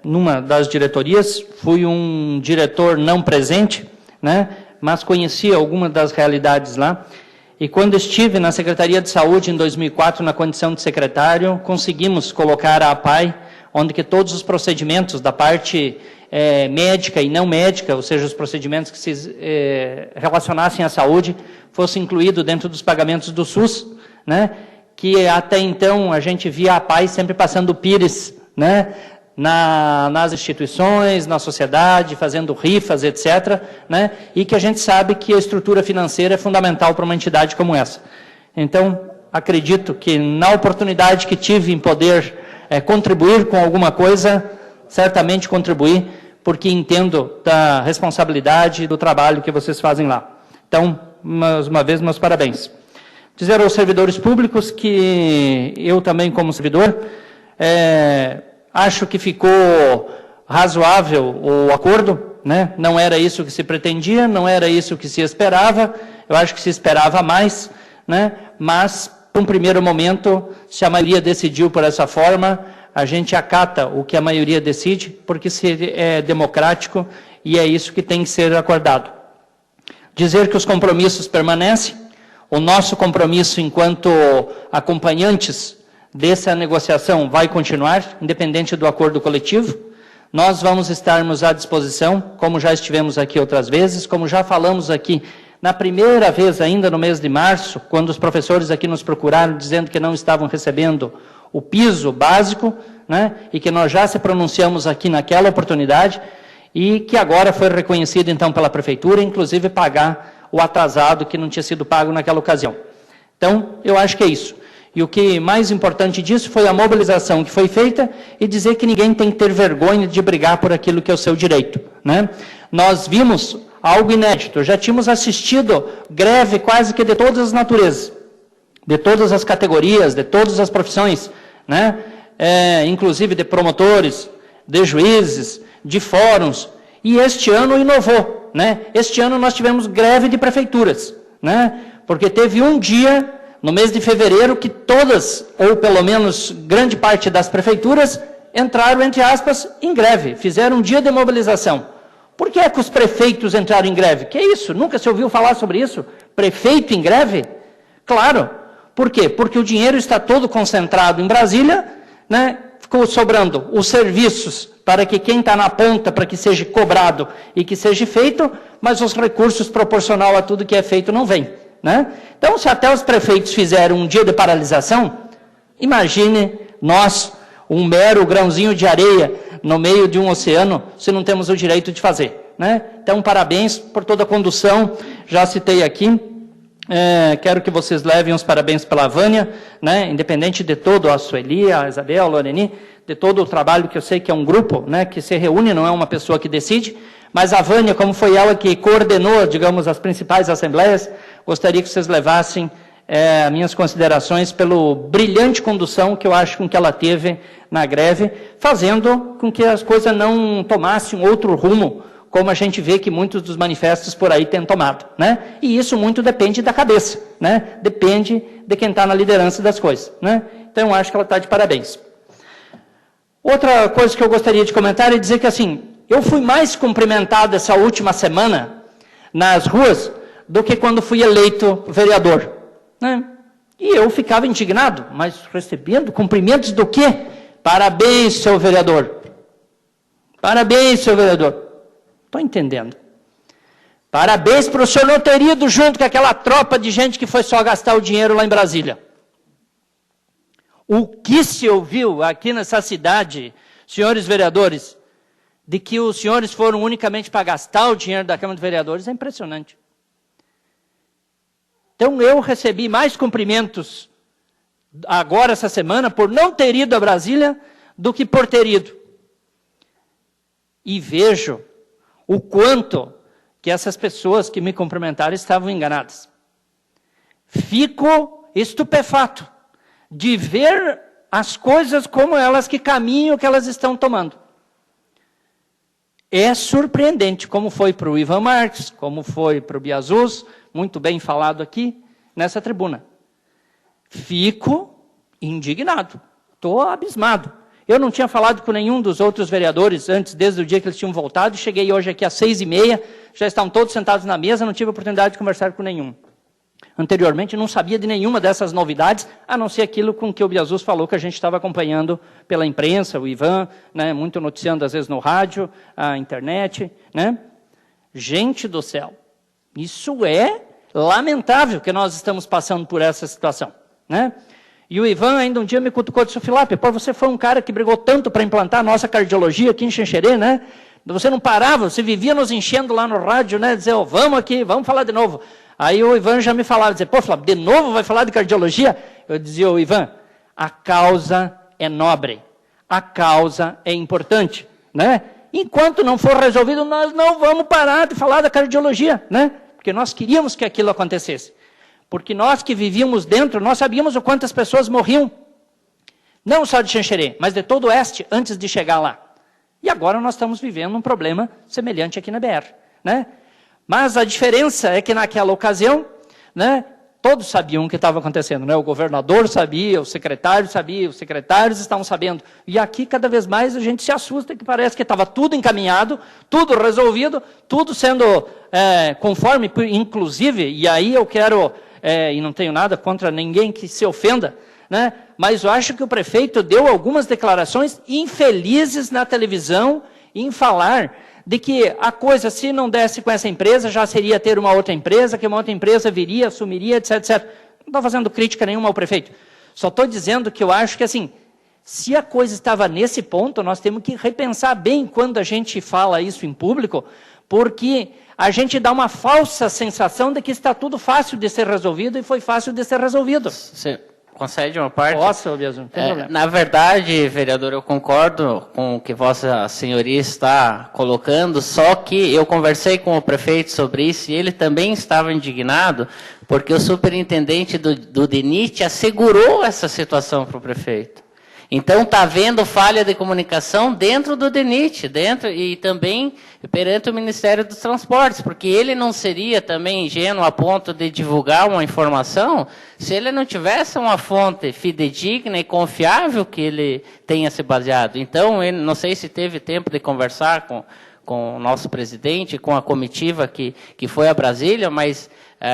numa das diretorias, fui um diretor não presente, né, mas conhecia algumas das realidades lá. E quando estive na Secretaria de Saúde em 2004, na condição de secretário, conseguimos colocar a APAI, onde que todos os procedimentos da parte médica e não médica, ou seja, os procedimentos que se relacionassem à saúde, fossem incluídos dentro dos pagamentos do SUS, né? Que até então a gente via a APAI sempre passando pires, né? Nas instituições, na sociedade, fazendo rifas, etc., né? E que a gente sabe que a estrutura financeira é fundamental para uma entidade como essa. Então, acredito que na oportunidade que tive em poder contribuir com alguma coisa, certamente contribuir, porque entendo da responsabilidade e do trabalho que vocês fazem lá. Então, mais uma vez, meus parabéns. Dizer aos servidores públicos que eu também, como servidor, Acho que ficou razoável o acordo, né? Não era isso que se pretendia, não era isso que se esperava, eu acho que se esperava mais, né? Mas, para um primeiro momento, se a maioria decidiu por essa forma, a gente acata o que a maioria decide, porque é democrático e é isso que tem que ser acordado. Dizer que os compromissos permanecem, o nosso compromisso enquanto acompanhantes dessa negociação vai continuar, independente do acordo coletivo. Nós vamos estarmos à disposição, como já estivemos aqui outras vezes, como já falamos aqui na primeira vez ainda no mês de março, quando os professores aqui nos procuraram dizendo que não estavam recebendo o piso básico, né, e que nós já se pronunciamos aqui naquela oportunidade, e que agora foi reconhecido então pela Prefeitura, inclusive pagar o atrasado que não tinha sido pago naquela ocasião. Então, eu acho que é isso. E o que mais importante disso foi a mobilização que foi feita e dizer que ninguém tem que ter vergonha de brigar por aquilo que é o seu direito, né? Nós vimos algo inédito, já tínhamos assistido greve quase que de todas as naturezas, de todas as categorias, de todas as profissões, né? Inclusive de promotores, de juízes, de fóruns, e este ano inovou, né? Este ano nós tivemos greve de prefeituras, né? Porque teve um dia, no mês de fevereiro, que todas, ou pelo menos grande parte das prefeituras, entraram, entre aspas, em greve, fizeram um dia de mobilização. Por que é que os prefeitos entraram em greve? Que é isso? Nunca se ouviu falar sobre isso? Prefeito em greve? Claro. Por quê? Porque o dinheiro está todo concentrado em Brasília, né? Ficou sobrando os serviços para que quem está na ponta, para que seja cobrado e que seja feito, mas os recursos proporcional a tudo que é feito não vêm, né? Então, se até os prefeitos fizeram um dia de paralisação, imagine nós, um mero grãozinho de areia no meio de um oceano, se não temos o direito de fazer, né? Então, parabéns por toda a condução, já citei aqui. Quero que vocês levem os parabéns pela Vânia, né? Independente de todo, a Sueli, a Isabel, a Loreni, de todo o trabalho que eu sei que é um grupo, né, que se reúne, não é uma pessoa que decide, mas a Vânia, como foi ela que coordenou, digamos, as principais assembleias, gostaria que vocês levassem minhas considerações pela brilhante condução que eu acho com que ela teve na greve, fazendo com que as coisas não tomassem outro rumo, como a gente vê que muitos dos manifestos por aí têm tomado, né? E isso muito depende da cabeça, né? Depende de quem está na liderança das coisas, né? Então, eu acho que ela está de parabéns. Outra coisa que eu gostaria de comentar é dizer que, assim, eu fui mais cumprimentado essa última semana nas ruas do que quando fui eleito vereador, né? E eu ficava indignado, mas recebendo cumprimentos do quê? Parabéns, seu vereador. Parabéns, seu vereador. Estou entendendo. Parabéns para o senhor não ter ido junto com aquela tropa de gente que foi só gastar o dinheiro lá em Brasília. O que se ouviu aqui nessa cidade, senhores vereadores, de que os senhores foram unicamente para gastar o dinheiro da Câmara de Vereadores, é impressionante. Então, eu recebi mais cumprimentos agora, essa semana, por não ter ido a Brasília, do que por ter ido. E vejo o quanto que essas pessoas que me cumprimentaram estavam enganadas. Fico estupefato de ver as coisas como elas que caminham, que elas estão tomando. É surpreendente, como foi para o Ivan Marques, como foi para o Biazus, muito bem falado aqui nessa tribuna. Fico indignado, estou abismado. Eu não tinha falado com nenhum dos outros vereadores antes, desde o dia que eles tinham voltado, cheguei hoje aqui às 6h30, já estão todos sentados na mesa, não tive a oportunidade de conversar com nenhum. Anteriormente, não sabia de nenhuma dessas novidades, a não ser aquilo com que o Biazus falou, que a gente estava acompanhando pela imprensa, o Ivan, né, muito noticiando às vezes no rádio, a internet, né? Gente do céu, isso é lamentável que nós estamos passando por essa situação, né? E o Ivan ainda um dia me cutucou e disse: Filape, pô, você foi um cara que brigou tanto para implantar a nossa cardiologia aqui em Xanxerê, né? Você não parava, você vivia nos enchendo lá no rádio, né? Dizer, oh, vamos aqui, vamos falar de novo. Aí o Ivan já me falava, dizia, pô, Filape, de novo vai falar de cardiologia? Eu dizia, ô Ivan, a causa é nobre, a causa é importante, né? Enquanto não for resolvido, nós não vamos parar de falar da cardiologia, né? Porque nós queríamos que aquilo acontecesse. Porque nós que vivíamos dentro, nós sabíamos o quanto as pessoas morriam. Não só de Xanxerê, mas de todo o oeste, antes de chegar lá. E agora nós estamos vivendo um problema semelhante aqui na BR. Né? Mas a diferença é que naquela ocasião, né, todos sabiam o que estava acontecendo. Né? O governador sabia, o secretário sabia, os secretários estavam sabendo. E aqui, cada vez mais, a gente se assusta que parece que estava tudo encaminhado, tudo resolvido, tudo sendo conforme, inclusive, e aí eu quero, e não tenho nada contra ninguém que se ofenda, né? Mas eu acho que o prefeito deu algumas declarações infelizes na televisão em falar de que a coisa, se não desse com essa empresa, já seria ter uma outra empresa, que uma outra empresa viria, assumiria, etc, etc. Não estou fazendo crítica nenhuma ao prefeito. Só estou dizendo que eu acho que, assim, se a coisa estava nesse ponto, nós temos que repensar bem quando a gente fala isso em público, porque a gente dá uma falsa sensação de que está tudo fácil de ser resolvido e foi fácil de ser resolvido. Você concede uma parte? Posso, Biaso, não tem problema. Na verdade, vereador, eu concordo com o que Vossa Senhoria está colocando, só que eu conversei com o prefeito sobre isso e ele também estava indignado porque o superintendente do DENIT assegurou essa situação para o prefeito. Então, está havendo falha de comunicação dentro do DENIT, e também perante o Ministério dos Transportes, porque ele não seria também ingênuo a ponto de divulgar uma informação se ele não tivesse uma fonte fidedigna e confiável que ele tenha se baseado. Então, ele, não sei se teve tempo de conversar com o nosso presidente, com a comitiva que foi a Brasília, mas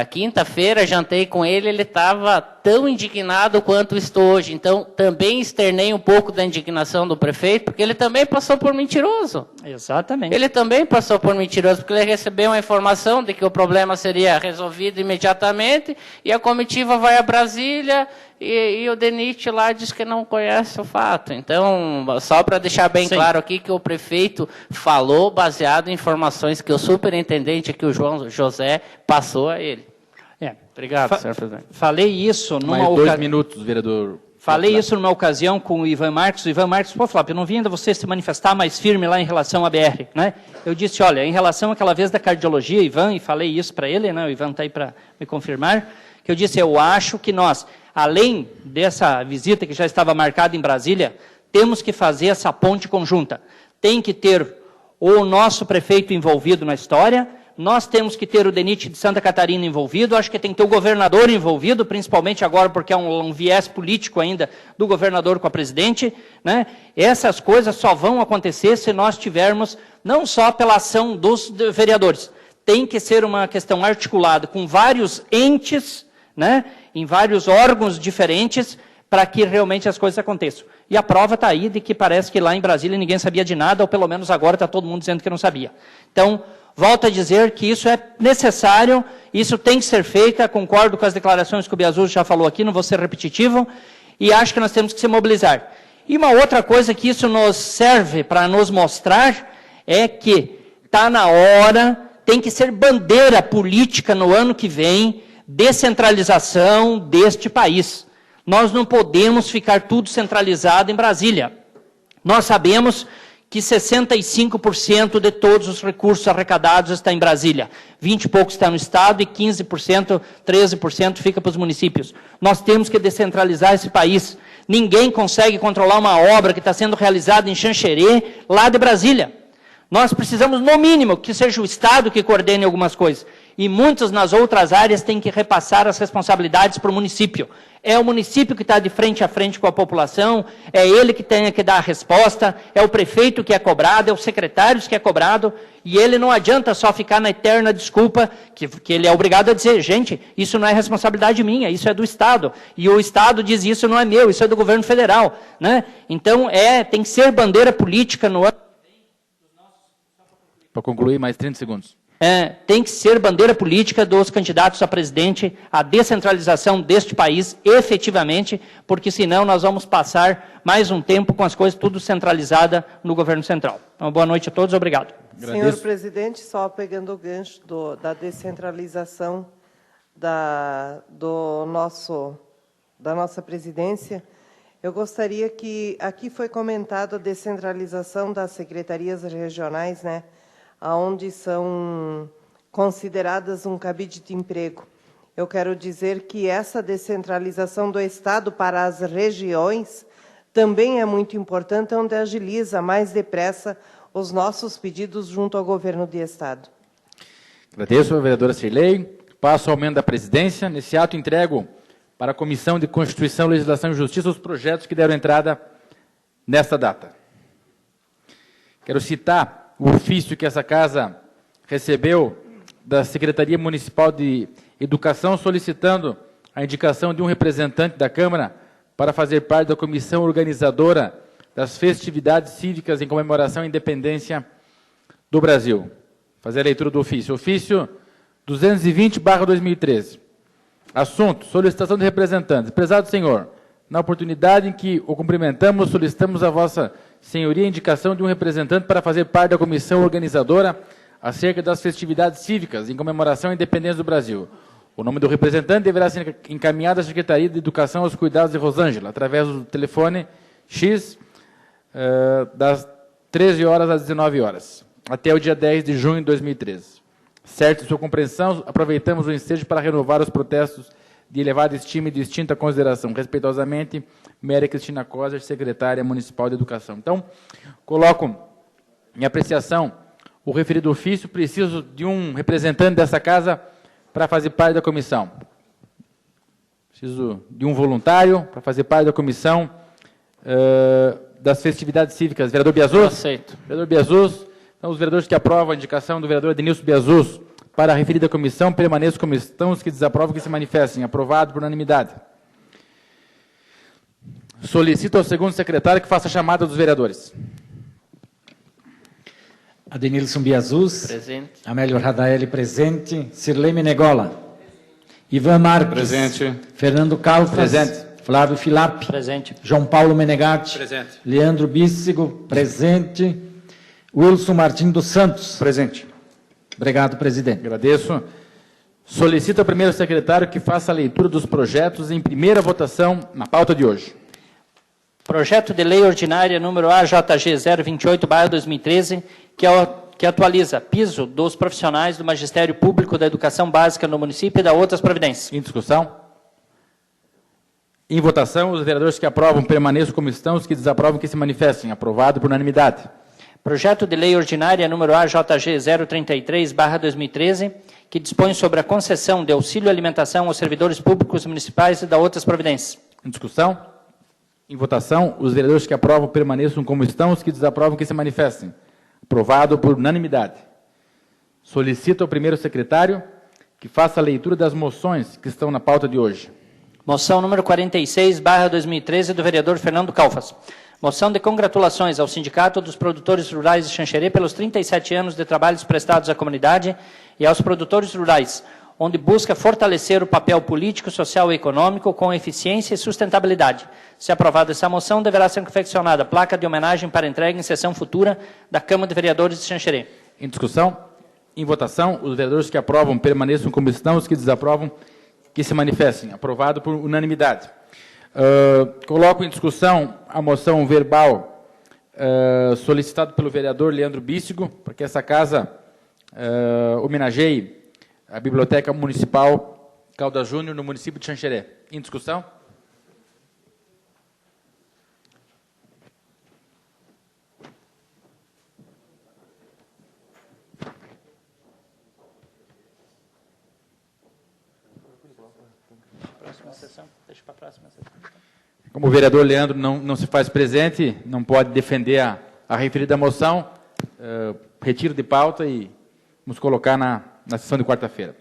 quinta-feira jantei com ele, ele estava tão indignado quanto estou hoje. Então, também externei um pouco da indignação do prefeito, porque ele também passou por mentiroso. Exatamente. Ele também passou por mentiroso, porque ele recebeu uma informação de que o problema seria resolvido imediatamente, e a comitiva vai a Brasília, e o DENIT lá diz que não conhece o fato. Então, só para deixar bem claro aqui que o prefeito falou baseado em informações que o superintendente aqui, o João José, passou a ele. Obrigado, senhor presidente. Falei isso numa Mais 2 minutos, vereador. Falei isso numa ocasião com o Ivan Marques. O Ivan Marques, pô, Flávio, eu não vi ainda você se manifestar mais firme lá em relação à BR, né? Eu disse, olha, em relação àquela vez da cardiologia, Ivan, e falei isso para ele, né? O Ivan está aí para me confirmar, que eu disse, eu acho que nós, além dessa visita que já estava marcada em Brasília, temos que fazer essa ponte conjunta. Tem que ter o nosso prefeito envolvido na história, nós temos que ter o DENIT de Santa Catarina envolvido, acho que tem que ter o governador envolvido, principalmente agora porque é um viés político ainda do governador com a presidente, né? Essas coisas só vão acontecer se nós tivermos, não só pela ação dos vereadores, tem que ser uma questão articulada com vários entes, né? Em vários órgãos diferentes, para que realmente as coisas aconteçam. E a prova está aí de que parece que lá em Brasília ninguém sabia de nada, ou pelo menos agora está todo mundo dizendo que não sabia. Então, volto a dizer que isso é necessário, isso tem que ser feito, concordo com as declarações que o Biasu já falou aqui, não vou ser repetitivo, e acho que nós temos que se mobilizar. E uma outra coisa que isso nos serve para nos mostrar é que está na hora, tem que ser bandeira política no ano que vem, descentralização deste país. Nós não podemos ficar tudo centralizado em Brasília. Nós sabemos que 65% de todos os recursos arrecadados está em Brasília. 20 e poucos está no Estado e 15%, 13% fica para os municípios. Nós temos que descentralizar esse país. Ninguém consegue controlar uma obra que está sendo realizada em Xanxerê, lá de Brasília. Nós precisamos, no mínimo, que seja o Estado que coordene algumas coisas. E muitos nas outras áreas têm que repassar as responsabilidades para o município. É o município que está de frente a frente com a população, é ele que tem que dar a resposta, é o prefeito que é cobrado, é o secretário que é cobrado, e ele não adianta só ficar na eterna desculpa, que ele é obrigado a dizer, gente, isso não é responsabilidade minha, isso é do Estado, e o Estado diz, isso não é meu, isso é do governo federal, né? Então, tem que ser bandeira política no ano. Para concluir, mais 30 segundos. Tem que ser bandeira política dos candidatos a presidente a descentralização deste país, efetivamente, porque senão nós vamos passar mais um tempo com as coisas tudo centralizada no governo central. Então, boa noite a todos, obrigado. Senhor presidente, só pegando o gancho da descentralização da nossa presidência, eu gostaria que, aqui foi comentado a descentralização das secretarias regionais, né? Onde são consideradas um cabide de emprego. Eu quero dizer que essa descentralização do Estado para as regiões também é muito importante, onde agiliza mais depressa os nossos pedidos junto ao governo do Estado. Agradeço, vereadora Cirlei. Passo ao aumento da presidência. Nesse ato, entrego para a Comissão de Constituição, Legislação e Justiça os projetos que deram entrada nesta data. Quero citar o ofício que essa casa recebeu da Secretaria Municipal de Educação, solicitando a indicação de um representante da Câmara para fazer parte da comissão organizadora das festividades cívicas em comemoração à independência do Brasil. Fazer a leitura do ofício. Ofício 220/2013. Assunto: solicitação de representantes. Prezado senhor, na oportunidade em que o cumprimentamos, solicitamos a vossa senhoria a indicação de um representante para fazer parte da comissão organizadora acerca das festividades cívicas em comemoração à independência do Brasil. O nome do representante deverá ser encaminhado à Secretaria de Educação aos Cuidados de Rosângela, através do telefone X, das 13 horas às 19 horas, até o dia 10 de junho de 2013. Certo de sua compreensão, aproveitamos o ensejo para renovar os protestos de elevada estima e distinta consideração. Respeitosamente, Maria Cristina Coser, secretária municipal de Educação. Então, coloco em apreciação o referido ofício. Preciso de um representante dessa casa para fazer parte da comissão. Preciso de um voluntário para fazer parte da comissão das festividades cívicas. Vereador Biazuz? Aceito. Vereador Biazuz. Então, os vereadores que aprovam a indicação do vereador Denilson Biazuz para a referida comissão permaneçam como estão, os que desaprovam que se manifestem. Aprovado por unanimidade. Solicito ao segundo secretário que faça a chamada dos vereadores. Adenilson Biazuz. Presente. Amélio Radaeli, presente. Cirlei Menegola. Ivan Marques. Presente. Fernando Calfas. Presente. Flávio Filap. Presente. João Paulo Menegatti. Presente. Leandro Bíssigo. Presente. Wilson Martins dos Santos. Presente. Obrigado, presidente. Agradeço. Solicito ao primeiro secretário que faça a leitura dos projetos em primeira votação na pauta de hoje. Projeto de Lei Ordinária número AJG 028/2013, que atualiza piso dos profissionais do Magistério Público da Educação Básica no município e da outras providências. Em discussão? Em votação, os vereadores que aprovam permaneçam como estão, os que desaprovam que se manifestem. Aprovado por unanimidade. Projeto de Lei Ordinária número AJG 033/2013, que dispõe sobre a concessão de auxílio alimentação aos servidores públicos municipais e da outras providências. Em discussão? Em votação, os vereadores que aprovam permaneçam como estão, os que desaprovam que se manifestem. Aprovado por unanimidade. Solicito ao primeiro secretário que faça a leitura das moções que estão na pauta de hoje. Moção número 46/2013 do vereador Fernando Calfas. Moção de congratulações ao Sindicato dos Produtores Rurais de Xanxerê pelos 37 anos de trabalhos prestados à comunidade e aos produtores rurais, onde busca fortalecer o papel político, social e econômico com eficiência e sustentabilidade. Se aprovada essa moção, deverá ser confeccionada placa de homenagem para entrega em sessão futura da Câmara de Vereadores de Xanxerê. Em discussão? Em votação, os vereadores que aprovam permaneçam como estão, os que desaprovam que se manifestem. Aprovado por unanimidade. Coloco em discussão a moção verbal solicitada pelo vereador Leandro Bíssigo, para que essa casa homenageie a Biblioteca Municipal Caldas Júnior, no município de Xanxeré. Em discussão? Próxima sessão. Deixa para a próxima sessão. Como o vereador Leandro não se faz presente, não pode defender a referida moção, retiro de pauta e vamos colocar na sessão de quarta-feira.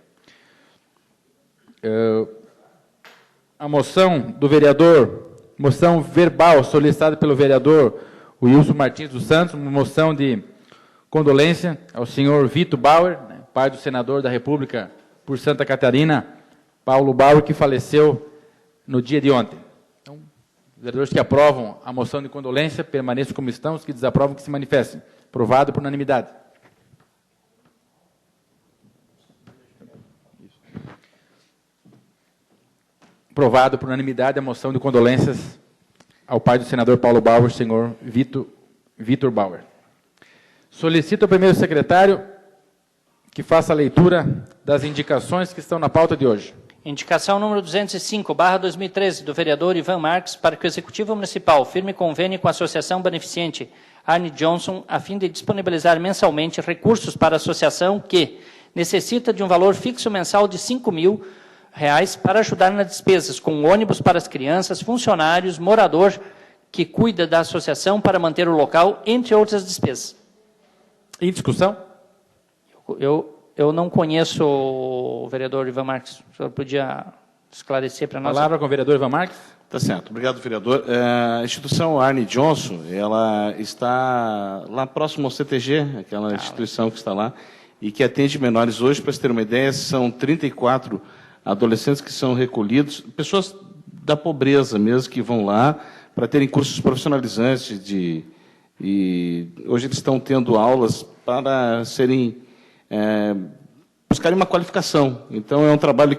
A moção do vereador, moção verbal solicitada pelo vereador Wilson Martins dos Santos, uma moção de condolência ao senhor Vitor Bauer, pai do senador da República por Santa Catarina, Paulo Bauer, que faleceu no dia de ontem. Então, os vereadores que aprovam a moção de condolência permaneçam como estão, os que desaprovam que se manifestem. Aprovado por unanimidade. Aprovado por unanimidade a moção de condolências ao pai do senador Paulo Bauer, senhor Vitor Bauer. Solicito ao primeiro secretário que faça a leitura das indicações que estão na pauta de hoje. Indicação número 205/2013, do vereador Ivan Marques, para que o Executivo Municipal firme convênio com a Associação Beneficente Arne Johnson, a fim de disponibilizar mensalmente recursos para a associação que necessita de um valor fixo mensal de R$5.000 para ajudar nas despesas com ônibus para as crianças, funcionários, morador que cuida da associação para manter o local, entre outras despesas. Em discussão? Eu não conheço o vereador Ivan Marques. O senhor podia esclarecer para nós? Palavra com o vereador Ivan Marques. Tá certo. Obrigado, vereador. A instituição Arne Johnson, ela está lá próximo ao CTG, aquela instituição que está lá, e que atende menores. Hoje, para você ter uma ideia, são 34 adolescentes que são recolhidos, pessoas da pobreza mesmo, que vão lá para terem cursos profissionalizantes. E hoje eles estão tendo aulas para serem... buscarem uma qualificação. Então, é um trabalho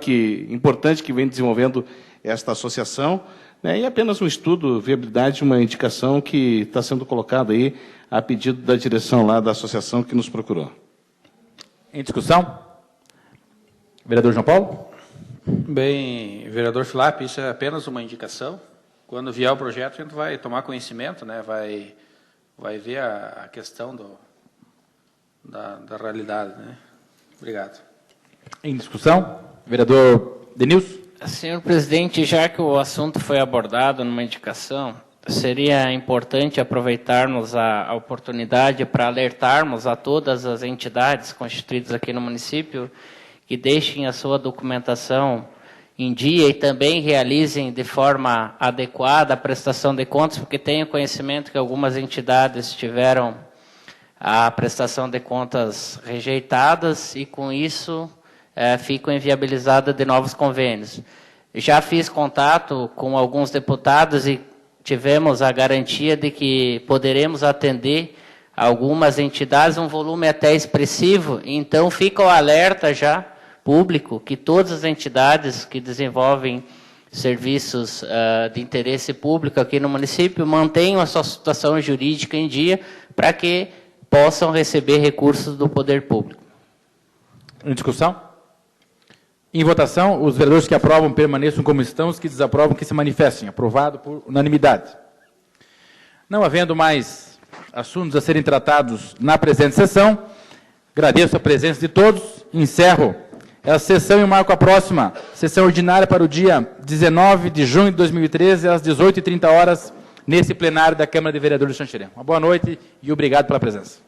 importante que vem desenvolvendo esta associação, né, e apenas um estudo, viabilidade, uma indicação que está sendo colocada aí a pedido da direção lá da associação que nos procurou. Em discussão? Vereador João Paulo? Bem, vereador Filap, isso é apenas uma indicação. Quando vier o projeto, a gente vai tomar conhecimento, né, vai ver a questão da realidade, né? Obrigado. Em discussão? Vereador Denilson? Senhor presidente, já que o assunto foi abordado numa indicação, seria importante aproveitarmos a oportunidade para alertarmos a todas as entidades constituídas aqui no município que deixem a sua documentação em dia e também realizem de forma adequada a prestação de contas, porque tenho conhecimento que algumas entidades tiveram a prestação de contas rejeitadas e, com isso, ficam inviabilizadas de novos convênios. Já fiz contato com alguns deputados e tivemos a garantia de que poderemos atender algumas entidades, um volume até expressivo, então fica o alerta já público que todas as entidades que desenvolvem serviços de interesse público aqui no município mantenham a sua situação jurídica em dia para que possam receber recursos do poder público. Em discussão? Em votação, os vereadores que aprovam permaneçam como estão, os que desaprovam que se manifestem. Aprovado por unanimidade. Não havendo mais assuntos a serem tratados na presente sessão, agradeço a presença de todos, encerro essa sessão e marco a próxima sessão ordinária para o dia 19 de junho de 2013, às 18h30, nesse plenário da Câmara de Vereadores de Xanxerê. Uma boa noite e obrigado pela presença.